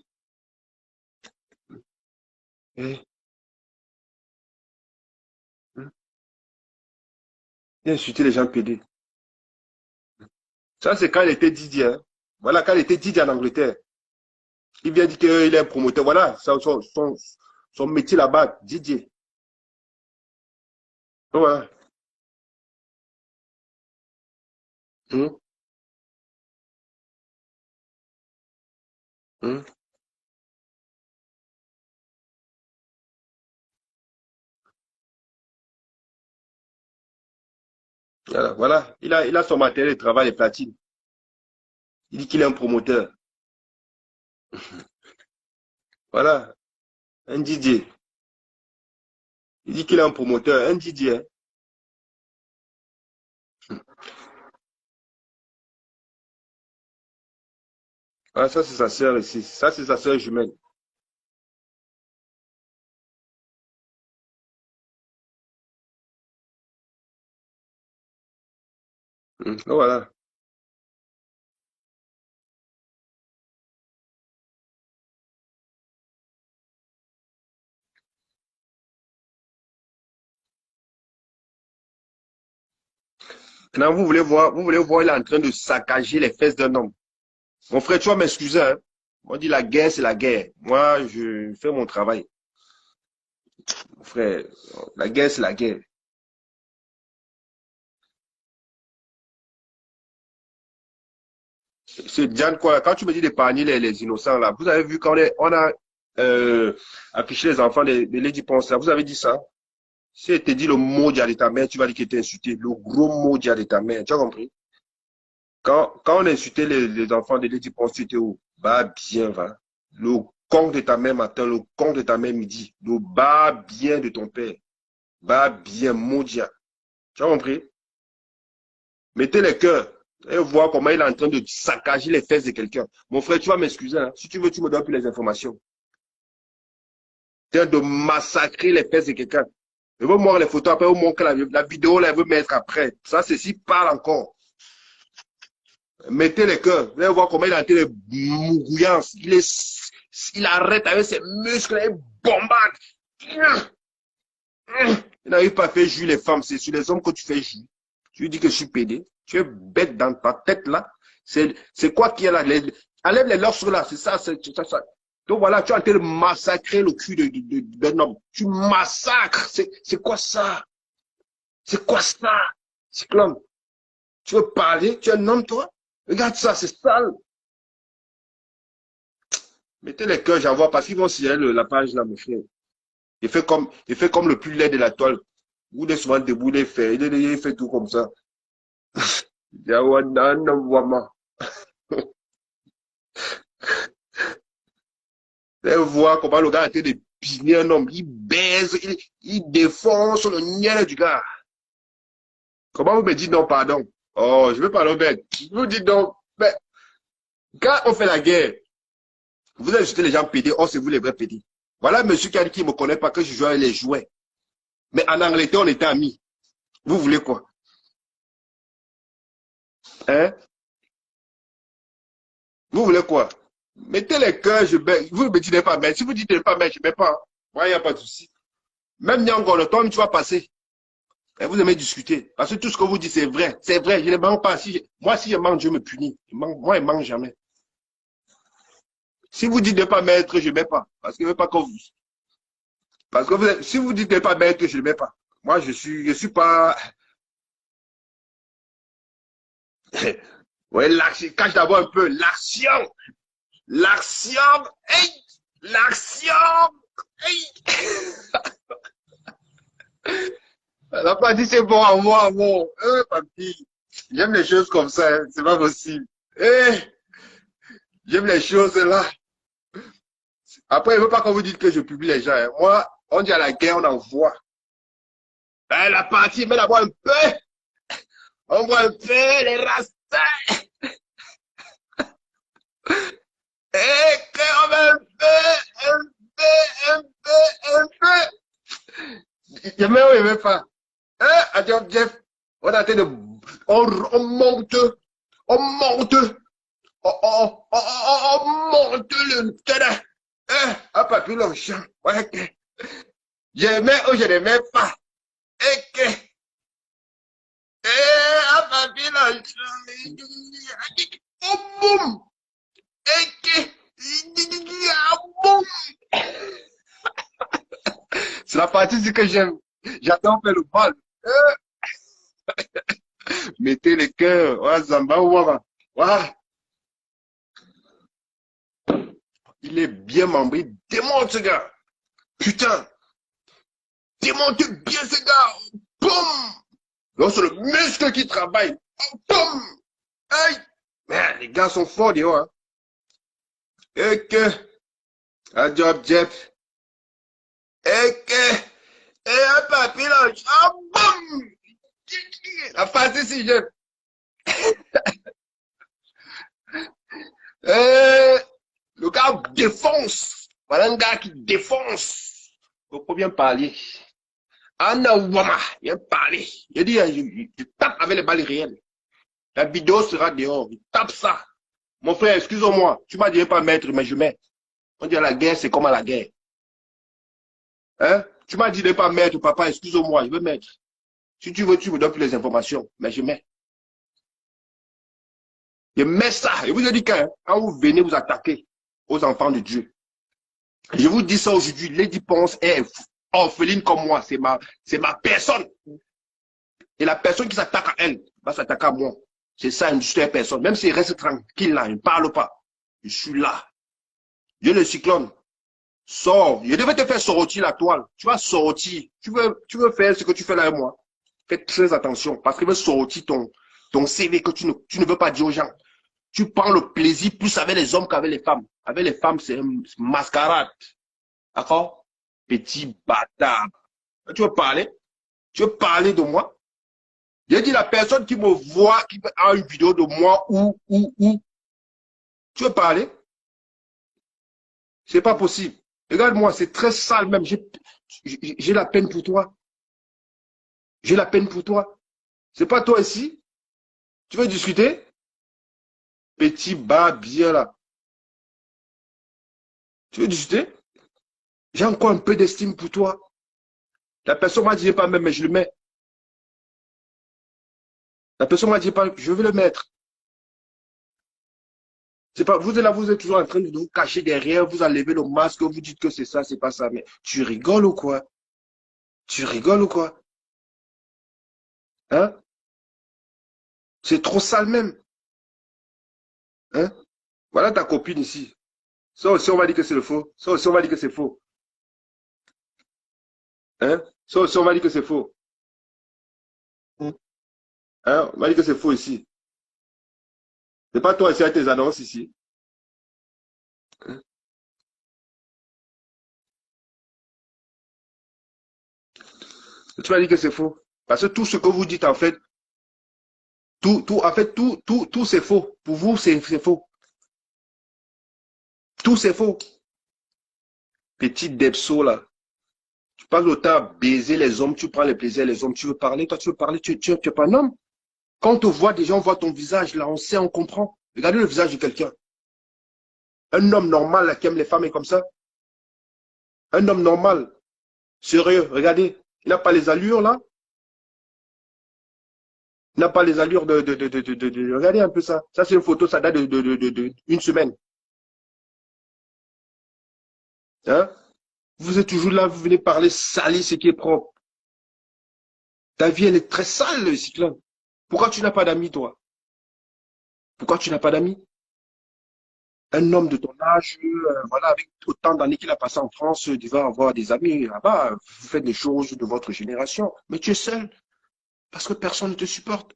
regardez. Il insulte les gens PD. Ça, c'est quand il était Didier. Hein. Voilà, quand il était Didier en Angleterre. Il vient dire qu'il est un promoteur. Voilà, son métier là-bas, Didier. Voilà. Hum, hum. Voilà, voilà. Il a son matériel de travail, les platines. Il dit qu'il est un promoteur. Voilà, un Didier. Il dit qu'il est un promoteur, un Didier. Ah, ça, c'est sa sœur ici. Ça, c'est sa sœur jumelle. Voilà. Maintenant, vous voulez voir, il est en train de saccager les fesses d'un homme. Mon frère, tu vas m'excuser, hein. On dit la guerre, c'est la guerre. Moi, je fais mon travail. Mon frère, la guerre, c'est la guerre. C'est Diane quoi, quand tu me dis d'épargner les innocents, là, vous avez vu quand on a affiché les enfants de Lady Ponce, là, vous avez dit ça? Si elle te dit le mot de ta mère, tu vas dire qu'elle t'a insulté. Le gros mot de ta mère, tu as compris? Quand on a insulté les enfants de Lady Ponce, tu étais où? Bah bien, va. Le con de ta mère matin, le con de ta mère midi. Le bas bien de ton père. Bah bien, maudit. Tu as compris? Mettez les cœurs et voir comment il est en train de saccager les fesses de quelqu'un. Mon frère, tu vas m'excuser. Hein. Si tu veux, tu me donnes plus les informations. Tu es de massacrer les fesses de quelqu'un. Je veux voir les photos après, au moins que la vidéo, là, elle veut mettre après. Ça, c'est si parle encore. Mettez les cœurs. Vous allez voir comment il est en train de mougouillance. Il arrête avec ses muscles, il bombarde. Il n'arrive pas à faire jouir les femmes. C'est sur les hommes que tu fais jouir. Tu lui dis que je suis pédé. Tu es bête dans ta tête là. C'est quoi qui est là? Enlève les losses là. C'est ça, c'est ça. Donc voilà, tu es en train de massacrer le cul d'un homme. Tu massacres. C'est quoi ça? C'est quoi ça? C'est l'homme. Tu veux parler? Tu es un homme, toi? Regarde ça, c'est sale. Mettez les cœurs, j'envoie parce qu'ils vont signaler la page là, mon frère. Il fait comme le plus laid de la toile. Vous êtes souvent debout, il fait tout comme ça. Vous voir comment le gars a été de piner un homme. Il baise, il défonce le niel du gars. Comment vous me dites non, pardon? Oh, je veux pardon, mais je vous dis non. Mais quand on fait la guerre, vous insultez les gens pédés, oh, c'est vous les vrais pédés. Voilà monsieur qui a dit qu'il ne me connaît pas, que je jouais les jouets. Mais en Angleterre, on était amis. Vous voulez quoi? Hein? Vous voulez quoi? Mettez les cœurs, je mets. Vous ne me dites pas, mais si vous dites pas, mais je ne mets pas. Moi, il n'y a pas de souci. Même Nyango, le temps, tu vas passer. Et vous aimez discuter. Parce que tout ce que vous dites, c'est vrai. C'est vrai, je ne manque pas. Moi, si je manque, Dieu me punit. Moi, je ne manque jamais. Si vous dites de ne pas mettre, je ne mets pas. Parce que je ne veux pas que vous. Parce que si vous dites de ne pas mettre, je ne mets pas. Moi, je suis pas. Ouais, l'action. Cache d'abord un peu. L'action. L'action. Hey! L'action. Hey! Elle n'a pas dit c'est bon à moi, bon. Papy. J'aime les choses comme ça, hein. C'est pas possible. J'aime les choses là. Après, il ne veut pas qu'on vous dise que je publie les gens, hein. Moi, on dit à la guerre, on envoie. La partie, mais d'abord un peu. On voit un peu les rastas. Et qu'on met un peu. Je mets ou je mets pas. Adieu, Jeff. On a été de. On monte. On monte. On monte le terrain. Papi, le champ. Ouais. Je mets ou je ne mets pas. Et que. Papi, le champ. Oh, boum. Et que. Boum. C'est la partie que j'aime. J'adore faire le bal. Mettez les cœurs. Ouais, Zamba, ouais. Il est bien membré. Démonte ce gars. Putain. Démonte bien ce gars. Boum. Donc c'est le muscle qui travaille. Boum. Aïe. Mais les gars sont forts, dehors. Hein. Et que. Un job, Jeff. Et que. Et un papier là. Ah, boum. La face ici, Jeff. Le gars défonce. Voilà un gars qui défonce. Il faut bien parler. Anna Wama, il vient parler. Il dit, je tape avec les balles réelles. La vidéo sera dehors. Il tape ça. Mon frère, excuse-moi. Tu m'as dit pas mettre, mais je mets. On dit à la guerre, c'est comme à la guerre. Hein? Tu m'as dit de ne pas mettre, papa, excuse-moi, je veux mettre. Si tu veux, tu me donnes plus les informations, mais je mets. Je mets ça. Je vous ai dit quand vous venez vous attaquer aux enfants de Dieu. Je vous dis ça aujourd'hui. Lady Ponce est orpheline comme moi. C'est ma personne. Et la personne qui s'attaque à elle va s'attaquer à moi. C'est ça, une seule personne. Même s'il reste tranquille là, il ne parle pas. Je suis là. Dieu le cyclone. Sors. Je devais te faire sortir la toile. Tu vas sortir. Tu veux faire ce que tu fais là avec moi. Fais très attention. Parce qu'il veut sortir ton CV que tu ne veux pas dire aux gens. Tu prends le plaisir plus avec les hommes qu'avec les femmes. Avec les femmes, c'est une mascarade. D'accord? Petit bâtard. Tu veux parler? Tu veux parler de moi? J'ai dit la personne qui me voit, qui a une vidéo de moi, où. Tu veux parler? C'est pas possible. Regarde-moi, c'est très sale même. J'ai la peine pour toi. J'ai la peine pour toi. C'est pas toi ici? Tu veux discuter? petit bas bien là. Tu veux discuter? J'ai encore un peu d'estime pour toi. La personne m'a dit pas même, mais je le mets. La personne m'a dit pas, je vais le mettre. C'est pas, vous êtes là, vous êtes toujours en train de vous cacher derrière, vous enlevez le masque, vous dites que c'est ça, c'est pas ça. Mais tu rigoles ou quoi? Tu rigoles ou quoi? Hein? C'est trop sale même. Hein? Voilà ta copine ici. Ça aussi, on va dire que c'est le faux. Ça aussi, on va dire que c'est faux. Hein? Ça aussi, on va dire que c'est faux. Hein? On va dire que c'est faux ici. C'est pas toi ici avec tes annonces ici. Hein? Tu vas dire que c'est faux. Parce que tout ce que vous dites, en fait, tout, c'est faux. Pour vous, c'est faux. Tout, c'est faux. Petit Depso, là. Tu passes le temps à baiser les hommes, tu prends le plaisir les hommes. Tu veux parler, toi, tu veux parler, tu es pas un homme. Quand on te voit, des gens voient ton visage, là, on sait, on comprend. Regardez le visage de quelqu'un. Un homme normal, là, qui aime les femmes est comme ça. Un homme normal, sérieux, regardez. Il n'a pas les allures, là. Il n'a pas les allures regardez un peu ça. Ça, c'est une photo, ça date une semaine. Hein? Vous êtes toujours là, vous venez parler, salir ce qui est propre. Ta vie, elle est très sale, le cyclone. Pourquoi tu n'as pas d'amis, toi? Pourquoi tu n'as pas d'amis? Un homme de ton âge, voilà, avec autant d'années qu'il a passé en France, il va avoir des amis là-bas. Vous faites des choses de votre génération. Mais tu es seul, parce que personne ne te supporte.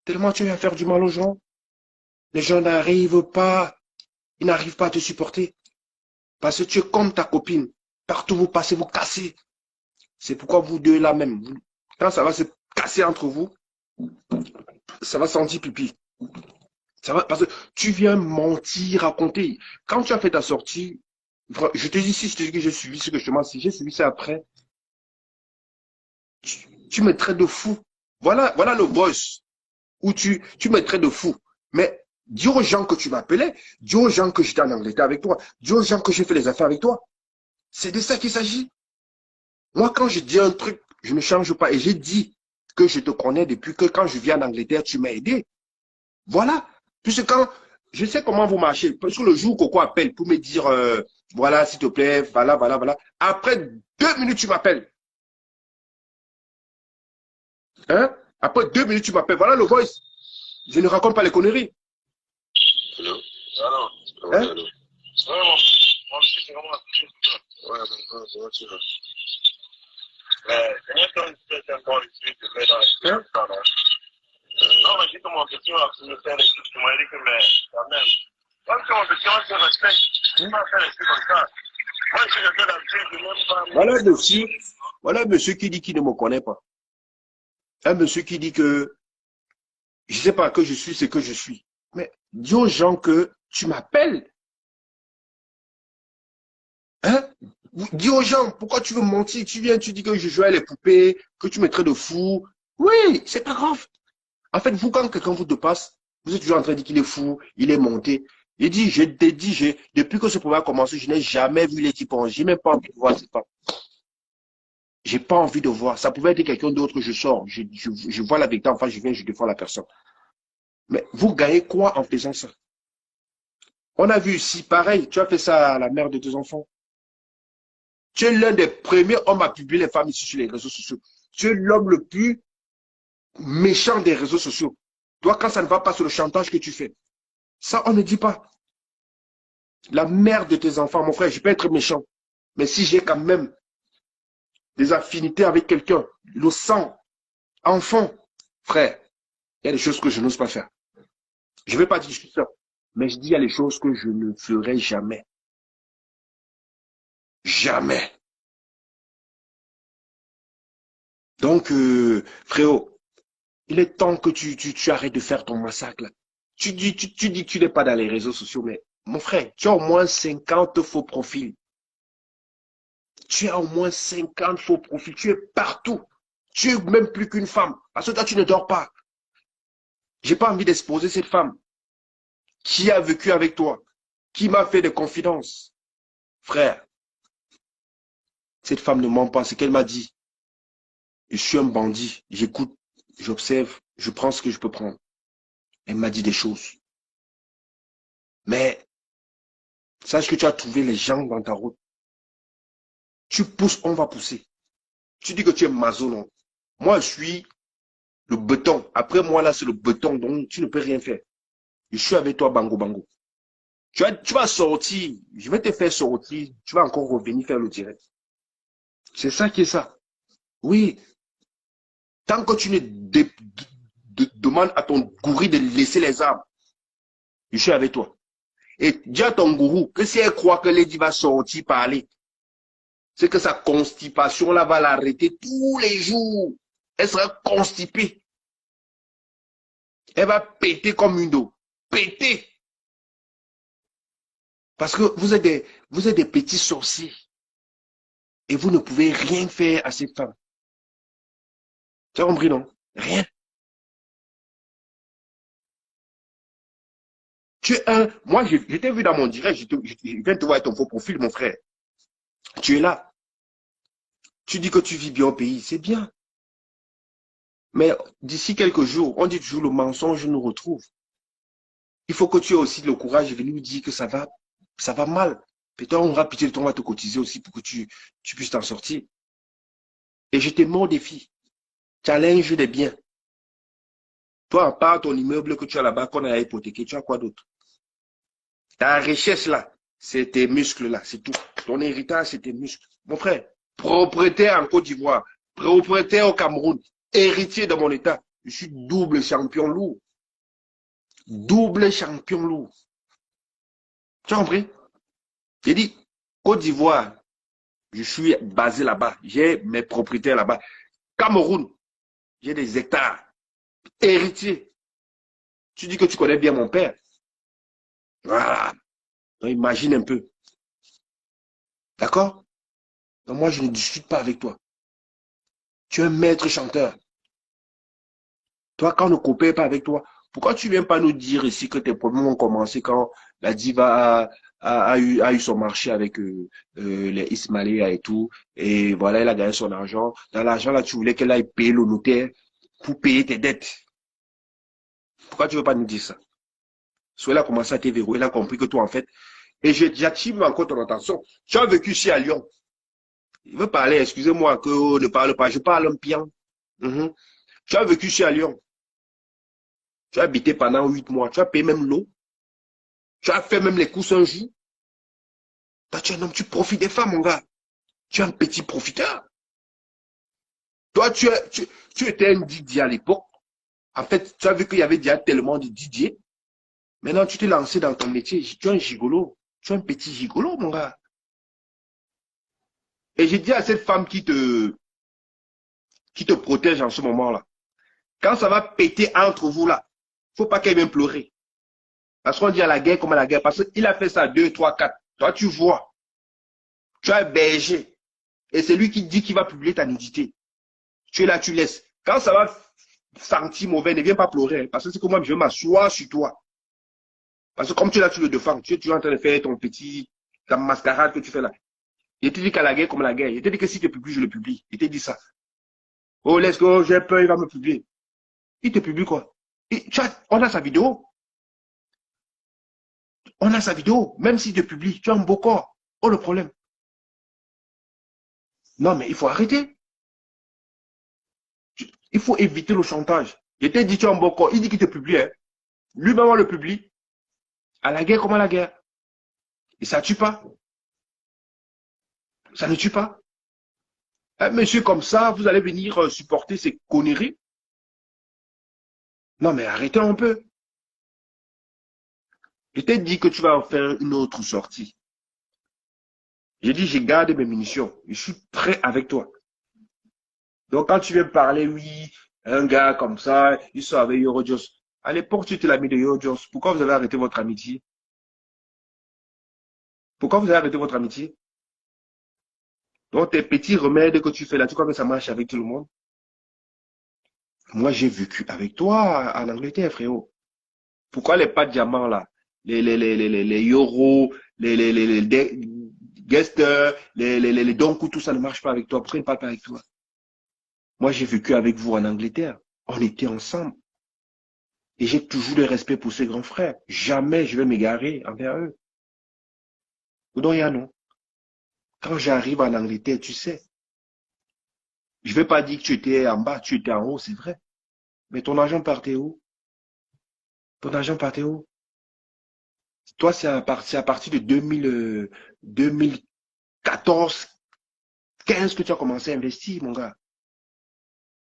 Tellement tu viens faire du mal aux gens. Les gens n'arrivent pas, ils n'arrivent pas à te supporter. Parce que tu es comme ta copine. Partout vous passez, vous cassez. C'est pourquoi vous deux là même, quand ça va se casser entre vous, ça va sentir pipi. Ça va, parce que tu viens mentir, raconter. Quand tu as fait ta sortie, je te dis si je te dis que j'ai suivi ce que je te mens, si j'ai suivi ça après, tu me traites de fou. Voilà le boss où tu me traites de fou. Mais dis aux gens que tu m'appelais, dis aux gens que j'étais en Angleterre avec toi, dis aux gens que j'ai fait les affaires avec toi. C'est de ça qu'il s'agit. Moi, quand je dis un truc, je ne change pas. Et j'ai dit que je te connais depuis que quand je viens en Angleterre, tu m'as aidé. Voilà. Puisque quand je sais comment vous marchez, parce que le jour où Coco appelle pour me dire, voilà, s'il te plaît, voilà. Après 2 minutes, tu m'appelles. Hein? Après 2 minutes, tu m'appelles. Voilà le voice. Je ne raconte pas les conneries. Allô? Allô? Hein? Allô? Ouais, mon fils, c'est vraiment un ouais, mais c'est vrai, tu vois. C'est vrai que tu fais un bon ici, tu mets dans les Hein? non, mais dis que mon petit va me faire des choses, tu m'as dit que, mais, quand même. Même si mon petit, on se respecte, tu ne peux pas faire des trucs comme ça. Moi, je suis quelqu'un d'habitude, je n'aime pas. Voilà monsieur qui dit qu'il ne me connaît pas. Un monsieur qui dit que je ne sais pas que je suis ce que je suis. Mais dis aux gens que tu m'appelles. Hein? Dis aux gens, pourquoi tu veux mentir? Tu viens, tu dis que je joue à les poupées, que tu me traites de fou. Oui, c'est pas grave. En fait, vous, quand quelqu'un vous dépasse, vous êtes toujours en train de dire qu'il est fou, il est monté. Il dit, je t'ai dit, depuis que ce programme a commencé, je n'ai jamais vu les types. J'ai même pas envie de voir ces femmes. J'ai pas envie de voir. Ça pouvait être quelqu'un d'autre, je sors. Je vois la vérité, enfin, je viens, je défends la personne. Mais vous gagnez quoi en faisant ça? On a vu ici, pareil, tu as fait ça à la mère de tes enfants. Tu es l'un des premiers hommes à publier les femmes ici sur les réseaux sociaux. Tu es l'homme le plus méchant des réseaux sociaux. Toi, quand ça ne va pas sur le chantage que tu fais, ça, on ne dit pas. La mère de tes enfants, mon frère, je peux être méchant. Mais si j'ai quand même des affinités avec quelqu'un, le sang, enfant, frère, il y a des choses que je n'ose pas faire. Je ne vais pas dire que je suis ça, mais je dis il y a des choses que je ne ferai jamais. Jamais. Donc, frérot, il est temps que tu arrêtes de faire ton massacre. Là. Tu dis que tu n'es pas dans les réseaux sociaux, mais mon frère, tu as au moins 50 faux profils. Tu as au moins 50 faux profils. Tu es partout. Tu es même plus qu'une femme. Parce que toi, tu ne dors pas. J'ai pas envie d'exposer cette femme Qui a vécu avec toi? Qui m'a fait des confidences? Frère, cette femme ne ment pas, c'est qu'elle m'a dit. Je suis un bandit, j'écoute, j'observe, je prends ce que je peux prendre. Elle m'a dit des choses. Mais, sache que tu as trouvé les gens dans ta route. Tu pousses, on va pousser. Tu dis que tu es maso, non? Moi, je suis le béton. Après moi, là, c'est le béton, donc tu ne peux rien faire. Je suis avec toi, bango, bango. Tu vas sortir, je vais te faire sortir, tu vas encore revenir faire le direct. C'est ça qui est ça. Oui, tant que tu ne demandes à ton gourou de laisser les armes, je suis avec toi. Et dis à ton gourou que si elle croit que Lady va sortir parler, c'est que sa constipation là va l'arrêter tous les jours. Elle sera constipée. Elle va péter comme une eau. Péter. Parce que vous êtes des petits sorciers. Et vous ne pouvez rien faire à cette femme. Tu as compris, non? Rien. Tu es un... Moi, je t'ai vu dans mon direct, je viens de te voir ton faux profil, mon frère. Tu es là. Tu dis que tu vis bien au pays, c'est bien. Mais d'ici quelques jours, on dit toujours le mensonge nous retrouve. Il faut que tu aies aussi le courage de venir dire que ça va mal. Peut-être on aura pitié de toi, on va te cotiser aussi pour que tu puisses t'en sortir. Et je te mets au défi. Challenge des biens. Toi, à part ton immeuble que tu as là-bas, qu'on a hypothéqué, tu as quoi d'autre? Ta richesse là, c'est tes muscles là, c'est tout. Ton héritage, c'est tes muscles. Mon frère, propriétaire en Côte d'Ivoire, propriétaire au Cameroun, héritier de mon état. Je suis double champion lourd. Double champion lourd. Tu as compris? J'ai dit, Côte d'Ivoire, je suis basé là-bas. J'ai mes propriétaires là-bas. Cameroun, j'ai des hectares. Héritier. Tu dis que tu connais bien mon père. Voilà. Donc, imagine un peu. D'accord? Donc, moi, je ne discute pas avec toi. Tu es un maître chanteur. Toi, quand on ne coopère pas avec toi, pourquoi tu ne viens pas nous dire ici que tes problèmes ont commencé quand la diva a eu son marché avec les Ismaïla et tout, et voilà, elle a gagné son argent. Dans l'argent, là, tu voulais qu'elle aille payer le notaire pour payer tes dettes. Pourquoi tu ne veux pas nous dire ça? Soit elle a commencé à te verrouiller, elle a compris que toi, en fait, et j'attire encore ton attention. Tu as vécu ici à Lyon. Il veut parler, excusez-moi, que ne parle pas, je parle un pian. Tu as vécu ici à Lyon. Tu as habité pendant 8 mois. Tu as payé même l'eau. Tu as fait même les courses un jour. Toi, tu es un homme, tu profites des femmes, mon gars. Tu es un petit profiteur. Toi, tu étais un Didier à l'époque. En fait, tu as vu qu'il y avait déjà tellement de Didier. Maintenant, tu t'es lancé dans ton métier. Tu es un gigolo. Tu es un petit gigolo, mon gars. Et j'ai dit à cette femme qui te protège en ce moment-là, quand ça va péter entre vous là, faut pas qu'elle vienne pleurer. Parce qu'on dit à la guerre comme à la guerre. Parce qu'il a fait ça 2, 3, 4. Toi, tu vois. Tu as berger. Et c'est lui qui dit qu'il va publier ta nudité. Tu es là, tu laisses. Quand ça va sentir mauvais, ne viens pas pleurer. Parce que c'est que moi, je vais m'asseoir sur toi. Parce que comme tu es là, tu le défends. Tu es en train de faire ta mascarade que tu fais là. Il te dit qu'à la guerre comme à la guerre. Il te dit que si tu publies, je le publie. Il te dit ça. Oh, laisse que j'ai peur, il va me publier. Il te publie quoi? On a sa vidéo. On a sa vidéo. Même s'il te publie, tu as un beau corps. Oh, le problème. Non, mais il faut arrêter. Il faut éviter le chantage. Il te dit tu as un beau corps. Il dit qu'il te publie. Hein. Lui-même, on le publie. À la guerre comme à la guerre. Et ça ne tue pas. Ça ne tue pas. Un monsieur comme ça, vous allez venir supporter ces conneries. Non, mais arrêtez un peu. Je t'ai dit que tu vas faire une autre sortie. J'ai dit, je garde mes munitions. Je suis prêt avec toi. Donc, quand tu viens parler, oui, un gars comme ça, il sort avec Eurojos. À l'époque, tu étais l'ami de Eurojos. Pourquoi vous avez arrêté votre amitié? Pourquoi vous avez arrêté votre amitié? Donc, tes petits remèdes que tu fais là, tu crois que ça marche avec tout le monde? Moi, j'ai vécu avec toi en Angleterre, frérot. Pourquoi les pas de diamants là? les euros, les guesters, les donkou, tout ça ne marche pas avec toi. Pourquoi ils ne parlent pas avec toi? Moi, j'ai vécu avec vous en Angleterre. On était ensemble. Et j'ai toujours le respect pour ces grands frères. Jamais je vais m'égarer envers eux. Donc, il y a non. Quand j'arrive en Angleterre, tu sais, je ne vais pas dire que tu étais en bas, tu étais en haut, c'est vrai. Mais ton argent partait où? Ton argent partait où? Toi, c'est à partir de 2014, 15 que tu as commencé à investir, mon gars.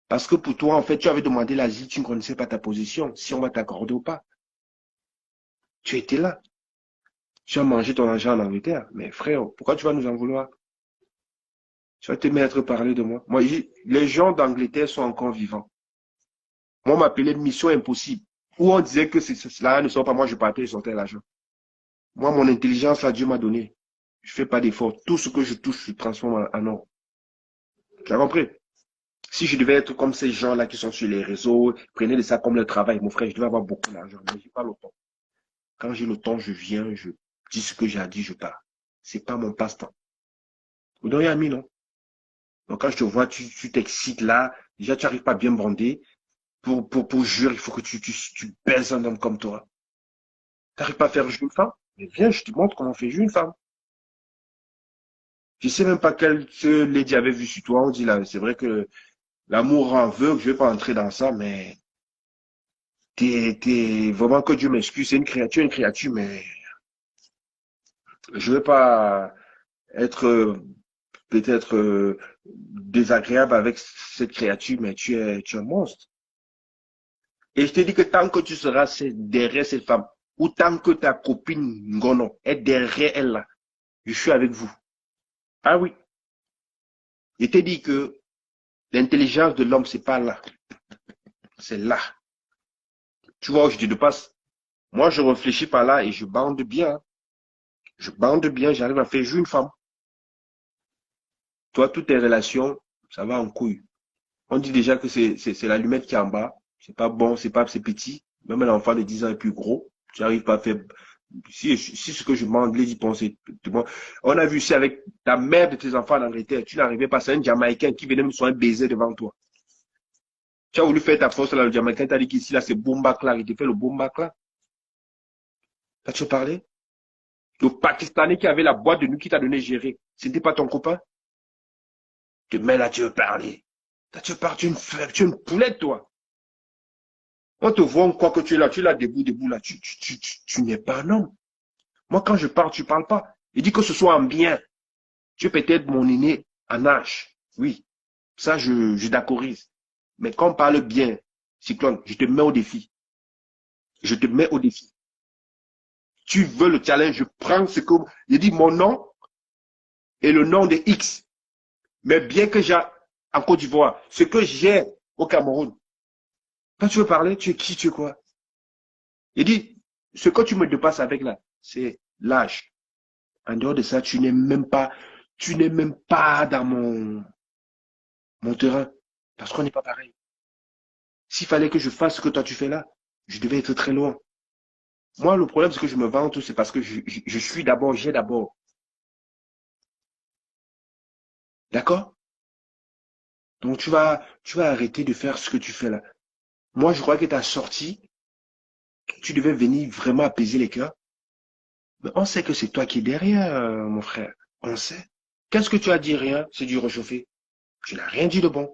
Parce que pour toi, en fait, tu avais demandé l'asile, tu ne connaissais pas ta position, si on va t'accorder ou pas. Tu étais là. Tu as mangé ton argent en Angleterre. Mais frère, pourquoi tu vas nous en vouloir? Tu vas te mettre à parler de moi. Moi, les gens d'Angleterre sont encore vivants. Moi, on m'appelait Mission Impossible. Où on disait que cela ne sort pas, moi je partais, je sortais l'argent. Moi, mon intelligence, là, Dieu m'a donné. Je fais pas d'effort. Tout ce que je touche, je transforme en or. Tu as compris? Si je devais être comme ces gens-là qui sont sur les réseaux, prenez de ça comme le travail, mon frère, je devais avoir beaucoup d'argent. Mais j'ai pas le temps. Quand j'ai le temps, je viens, je dis ce que j'ai à dire, je pars. C'est pas mon passe-temps. Vous donnez ami, non? Donc quand je te vois, tu t'excites là, déjà tu n'arrives pas à bien bander. Pour jurer, il faut que tu baises un homme comme toi. Tu n'arrives pas à faire jouer une femme? Mais viens, je te montre comment on fait jouer une femme. Je sais même pas quelle lady avait vu sur toi. On dit là, c'est vrai que l'amour rend aveugle, je vais pas entrer dans ça, mais t'es vraiment que Dieu m'excuse, c'est une créature, mais je vais pas être peut-être désagréable avec cette créature, mais tu es un monstre. Et je te dis que tant que tu seras derrière cette femme, ou tant que ta copine Ngono est derrière elle là, je suis avec vous. Ah oui. Je t'ai dit que l'intelligence de l'homme, c'est pas là. C'est là. Tu vois où je te passe. Moi, je réfléchis par là et je bande bien. Je bande bien, j'arrive à faire jouer une femme. Toi, toutes tes relations, ça va en couille. On dit déjà que c'est l'allumette qui est en bas. C'est pas bon, c'est petit. Même un enfant de 10 ans est plus gros. Tu n'arrives pas à faire. Si ce que je m'anglais d'y penser. On a vu ici avec ta mère de tes enfants en Angleterre. Tu n'arrivais pas, c'est un Jamaïcain qui venait me soigner un baiser devant toi. Tu as voulu faire ta force là, le Jamaïcain t'a dit qu'ici là c'est Boombac là. Il te fait le Boombac là. T'as-tu parlé? Le Pakistanais qui avait la boîte de nuit qui t'a donné gérer. C'était pas ton copain? Mais là tu veux parler. Là tu parles, tu es une poulette toi. On te voit, on croit que tu es là debout là. Tu n'es pas un homme. Moi, quand je parle, tu ne parles pas. Il dit que ce soit en bien. Tu es peut-être mon aîné en âge. Oui, ça, je d'accordise. Mais quand on parle bien, Cyclone, je te mets au défi. Je te mets au défi. Tu veux le challenge, je prends ce que... Il dit mon nom et le nom de X. Mais bien que j'ai en Côte d'Ivoire, ce que j'ai au Cameroun. Quand tu veux parler, tu es qui, tu es quoi? Il dit, ce que tu me dépasses avec là, c'est l'âge. En dehors de ça, tu n'es même pas dans mon terrain. Parce qu'on n'est pas pareil. S'il fallait que je fasse ce que toi tu fais là, je devais être très loin. Moi, le problème, c'est que je me vante, c'est parce que je suis d'abord, j'ai d'abord. D'accord? Donc, tu vas arrêter de faire ce que tu fais là. Moi, je crois que ta sortie, tu devais venir vraiment apaiser les cœurs. Mais on sait que c'est toi qui es derrière, mon frère. On sait. Qu'est-ce que tu as dit? Rien, c'est du réchauffé. Tu n'as rien dit de bon.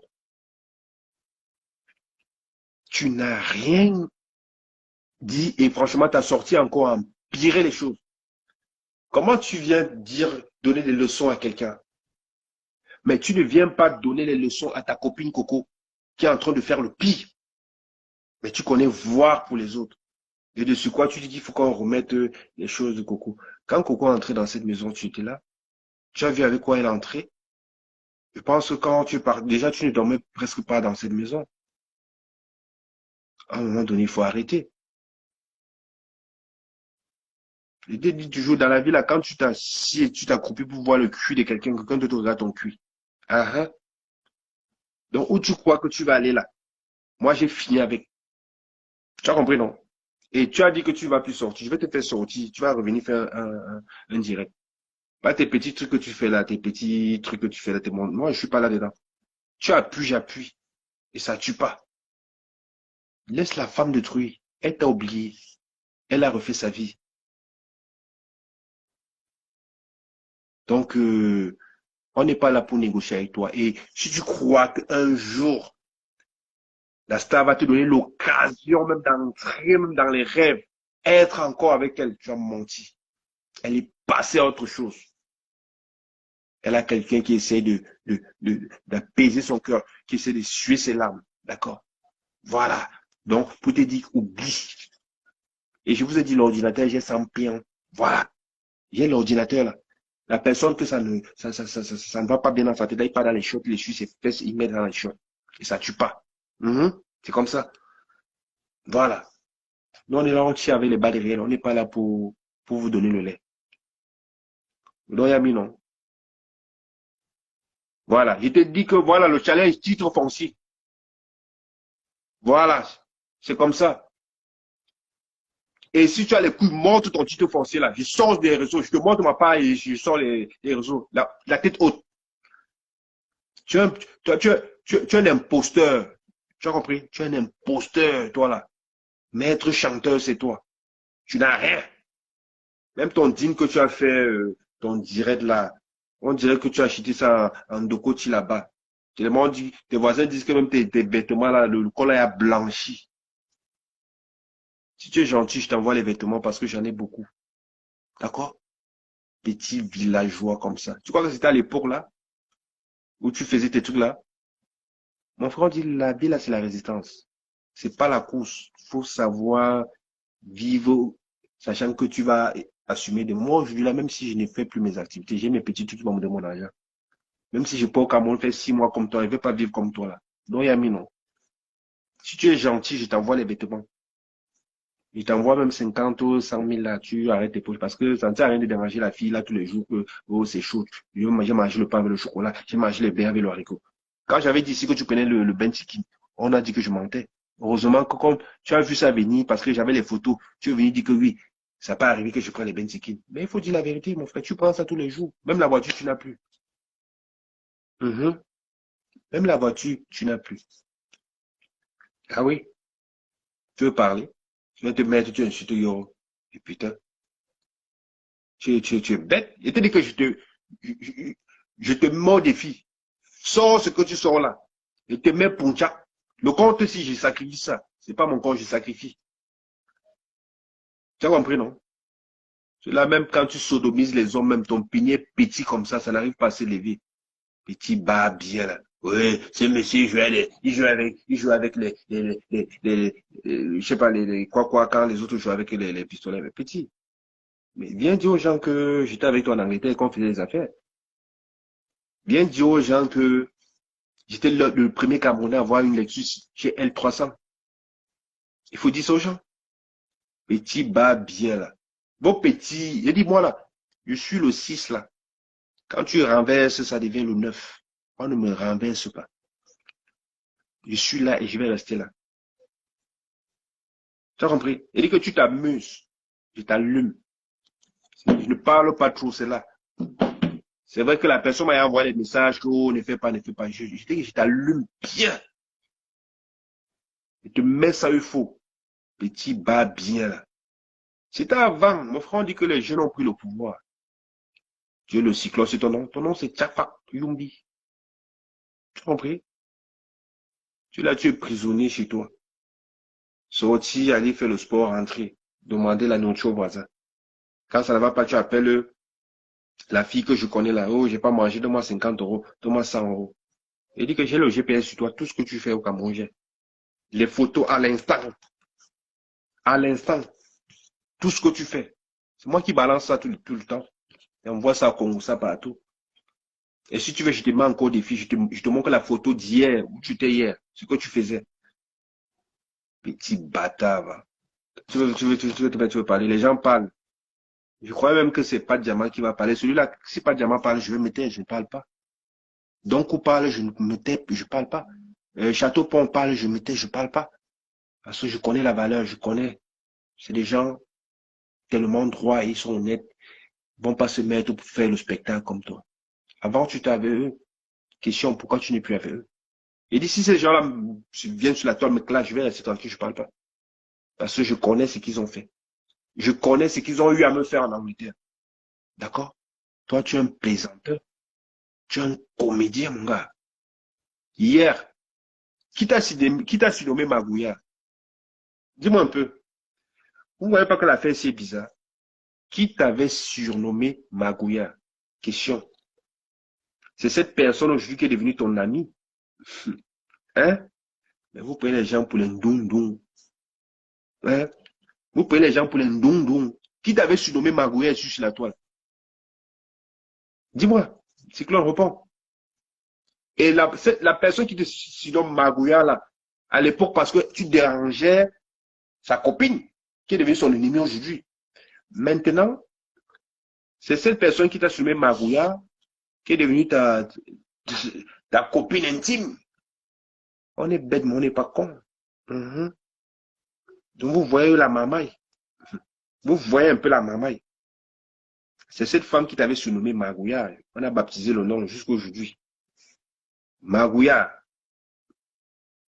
Tu n'as rien dit et franchement, ta sortie a encore empiré les choses. Comment tu viens donner des leçons à quelqu'un? Mais tu ne viens pas donner les leçons à ta copine Coco qui est en train de faire le pire. Mais tu connais voir pour les autres. Et de ce quoi tu dis qu'il faut qu'on remette les choses de Coco. Quand Coco est entré dans cette maison, tu étais là. Tu as vu avec quoi elle est entrée. Je pense que quand tu pars, déjà tu ne dormais presque pas dans cette maison. À un moment donné, il faut arrêter. L'idée dit toujours dans la vie, là, quand tu t'assis et tu t'accroupis pour voir le cul de quelqu'un te regarde ton cul. Ah, ah. Donc, où tu crois que tu vas aller là? Moi, j'ai fini avec. Tu as compris, non? Et tu as dit que tu vas plus sortir. Je vais te faire sortir. Tu vas revenir faire un direct. Pas tes petits trucs que tu fais là, tes petits trucs que tu fais là. Moi, je suis pas là-dedans. Tu appuies, j'appuie. Et ça tue pas. Laisse la femme détruire. Elle t'a oublié. Elle a refait sa vie. Donc, on n'est pas là pour négocier avec toi. Et si tu crois qu'un jour, la star va te donner l'occasion même d'entrer, même dans les rêves, être encore avec elle, tu as menti. Elle est passée à autre chose. Elle a quelqu'un qui essaie d'apaiser son cœur, qui essaie de suer ses larmes. D'accord? Voilà. Donc, pour te dire, oublie. Et je vous ai dit, l'ordinateur, j'ai 100 pions. Voilà. J'ai l'ordinateur là. La personne que ça ne va pas bien dans sa tête, il part dans les shots, les suit ses fesses, il met dans les shots. Et ça tue pas. C'est comme ça. Voilà. Nous, on est là, on tire avec les balles réelles. On n'est pas là pour vous donner le lait. Donc, Yami, non. Voilà. Je te dis que voilà le challenge titre foncier. Voilà. C'est comme ça. Et si tu as les couilles, montre ton titre foncier là. Je sors des réseaux. Je te montre ma part et je sors les réseaux. La tête haute. Tu es un imposteur. Tu as compris? Tu es un imposteur, toi là. Maître chanteur, c'est toi. Tu n'as rien. Même ton dîme que tu as fait, ton direct là, on dirait que tu as acheté ça en Dokoti là-bas. Tellement dit, tes voisins disent que même tes vêtements là, le col a blanchi. Si tu es gentil, je t'envoie les vêtements parce que j'en ai beaucoup. D'accord? Petit villageois comme ça. Tu crois que c'était à l'époque là, où tu faisais tes trucs là? Mon frère dit, la vie là, c'est la résistance. C'est pas la course. Il faut savoir vivre, sachant que tu vas assumer de moi aujourd'hui là, même si je ne fais plus mes activités, j'ai mes petits trucs qui vont me donner mon argent. Même si je peux au Cameroun faire 6 mois comme toi, je ne vais pas vivre comme toi là. Donc, Yami, non. Si tu es gentil, je t'envoie les vêtements. Je t'envoie même 50 ou 100 000 là, tu arrêtes tes poches parce que ça ne sert à rien de déranger la fille là tous les jours que, oh, c'est chaud. J'ai mangé le pain avec le chocolat, j'ai mangé les bains avec le haricot. Quand j'avais dit ici que tu connais le ben chicken, on a dit que je mentais. Heureusement que comme tu as vu ça venir parce que j'avais les photos, tu es venu dire que oui, ça peut arriver que je prenne les ben chicken. Mais il faut dire la vérité, mon frère, tu prends ça tous les jours. Même la voiture, tu n'as plus. Même la voiture, tu n'as plus. Ah oui, tu veux parler? Tu vas te mettre, tu insultes Yoro. Et putain, tu es bête. Je te dis que je te mets au défi. Sors ce que tu sors là. Je te mets puncha. Le compte, si je sacrifie ça, c'est pas mon compte, je sacrifie. Tu as compris, non? Là, même quand tu sodomises les hommes, même ton pignet petit comme ça n'arrive pas à se lever. Petit bas bien là. Oui, ce monsieur, il joue avec je sais pas, quoi, quand les autres jouent avec les pistolets. Mais petit. Mais viens dire aux gens que j'étais avec toi en Angleterre et qu'on faisait des affaires. Viens dire aux gens que j'étais le premier Camerounais à avoir une Lexus chez L300. Il faut dire ça aux gens. Petit bas bien là. Bon petit, j'ai dit moi là, je suis le 6 là. Quand tu renverses, ça devient le 9. On ne me renverse pas. Je suis là et je vais rester là. Tu as compris? Il dit que tu t'amuses. Je t'allume. Je ne parle pas trop, c'est là. C'est vrai que la personne m'a envoyé des messages que oh, ne fais pas, ne fais pas. Je dis que je t'allume bien. Je te mets ça il faut. Petit bas bien là. C'était avant. Mon frère dit que les jeunes ont pris le pouvoir. Tu es le cyclone, c'est ton nom. Ton nom c'est Tchapa Yumbi. Tu as compris? Tu es là, tu es prisonnier chez toi. Sortir, aller faire le sport, rentrer. Demander la nourriture au voisin. Quand ça ne va pas, tu appelles la fille que je connais là. Oh, j'ai pas mangé, donne-moi 50 euros, donne-moi 100 euros. Il dit que j'ai le GPS sur toi, tout ce que tu fais au Cameroun, j'ai. Les photos à l'instant. À l'instant. Tout ce que tu fais. C'est moi qui balance ça tout le temps. Et on voit ça au Congo, ça partout. Et si tu veux, je te mets encore des filles, je te montre la photo d'hier, où tu étais hier, ce que tu faisais. Petit bâtard, va. Tu veux parler, les gens parlent. Je crois même que c'est pas Diamant qui va parler. Celui-là, si pas Diamant parle, je vais me taire, je ne parle pas. Donc, on parle, je ne me tais, je ne parle pas. Château Pont parle, je me tais, je ne parle pas. Parce que je connais la valeur, je connais. C'est des gens tellement droits et ils sont honnêtes. Ils vont pas se mettre pour faire le spectacle comme toi. Avant, tu étais avec eux. Question, pourquoi tu n'es plus avec eux? Et d'ici ces gens-là viennent sur la toile me clash, je vais rester tranquille, je parle pas. Parce que je connais ce qu'ils ont fait. Je connais ce qu'ils ont eu à me faire en Angleterre. D'accord? Toi, tu es un plaisanteur. Tu es un comédien, mon gars. Hier, qui t'a surnommé Magouya? Dis-moi un peu. Vous ne voyez pas que l'affaire c'est bizarre? Qui t'avait surnommé Magouya? Question. C'est cette personne aujourd'hui qui est devenue ton ami. Hein? Mais vous prenez les gens pour les ndondons. Hein? Vous prenez les gens pour les ndondons. Qui t'avait surnommé Magouya sur la toile? Dis-moi. Cyclone répond. Et la personne qui te surnomme Magouya là, à l'époque, parce que tu dérangeais sa copine, qui est devenue son ennemi aujourd'hui. Maintenant, c'est cette personne qui t'a surnommé Magouya, qui est devenue ta copine intime. On est bête, mais on n'est pas con. Donc vous voyez la mamaille. Vous voyez un peu la mamaille. C'est cette femme qui t'avait surnommé Magouya. On a baptisé le nom jusqu'à aujourd'hui. Magouya.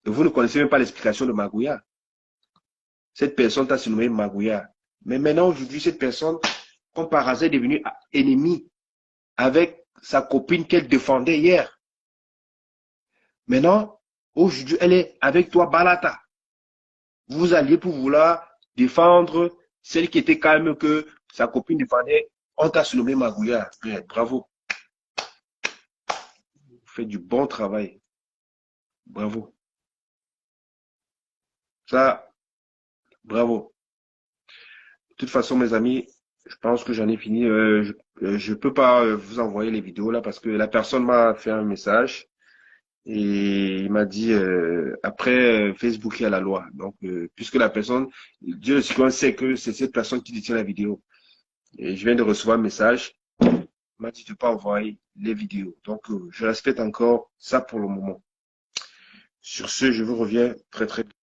Et vous ne connaissez même pas l'explication de Magouya. Cette personne t'a surnommé Magouya. Mais maintenant, aujourd'hui, cette personne, comme par hasard, est devenue ennemie avec sa copine qu'elle défendait hier. Maintenant, aujourd'hui, elle est avec toi, Balata. Vous alliez pour vouloir défendre celle qui était calme que sa copine défendait. On t'a surnommé Magouya. Bravo. Vous faites du bon travail. Bravo. Ça, bravo. De toute façon, mes amis, je pense que j'en ai fini. Je peux pas vous envoyer les vidéos là parce que la personne m'a fait un message et il m'a dit après Facebook il y a la loi. Donc puisque la personne, Dieu sait que c'est cette personne qui détient la vidéo. Et je viens de recevoir un message. Il m'a dit de pas envoyer les vidéos. Donc je respecte encore ça pour le moment. Sur ce, je vous reviens très très vite.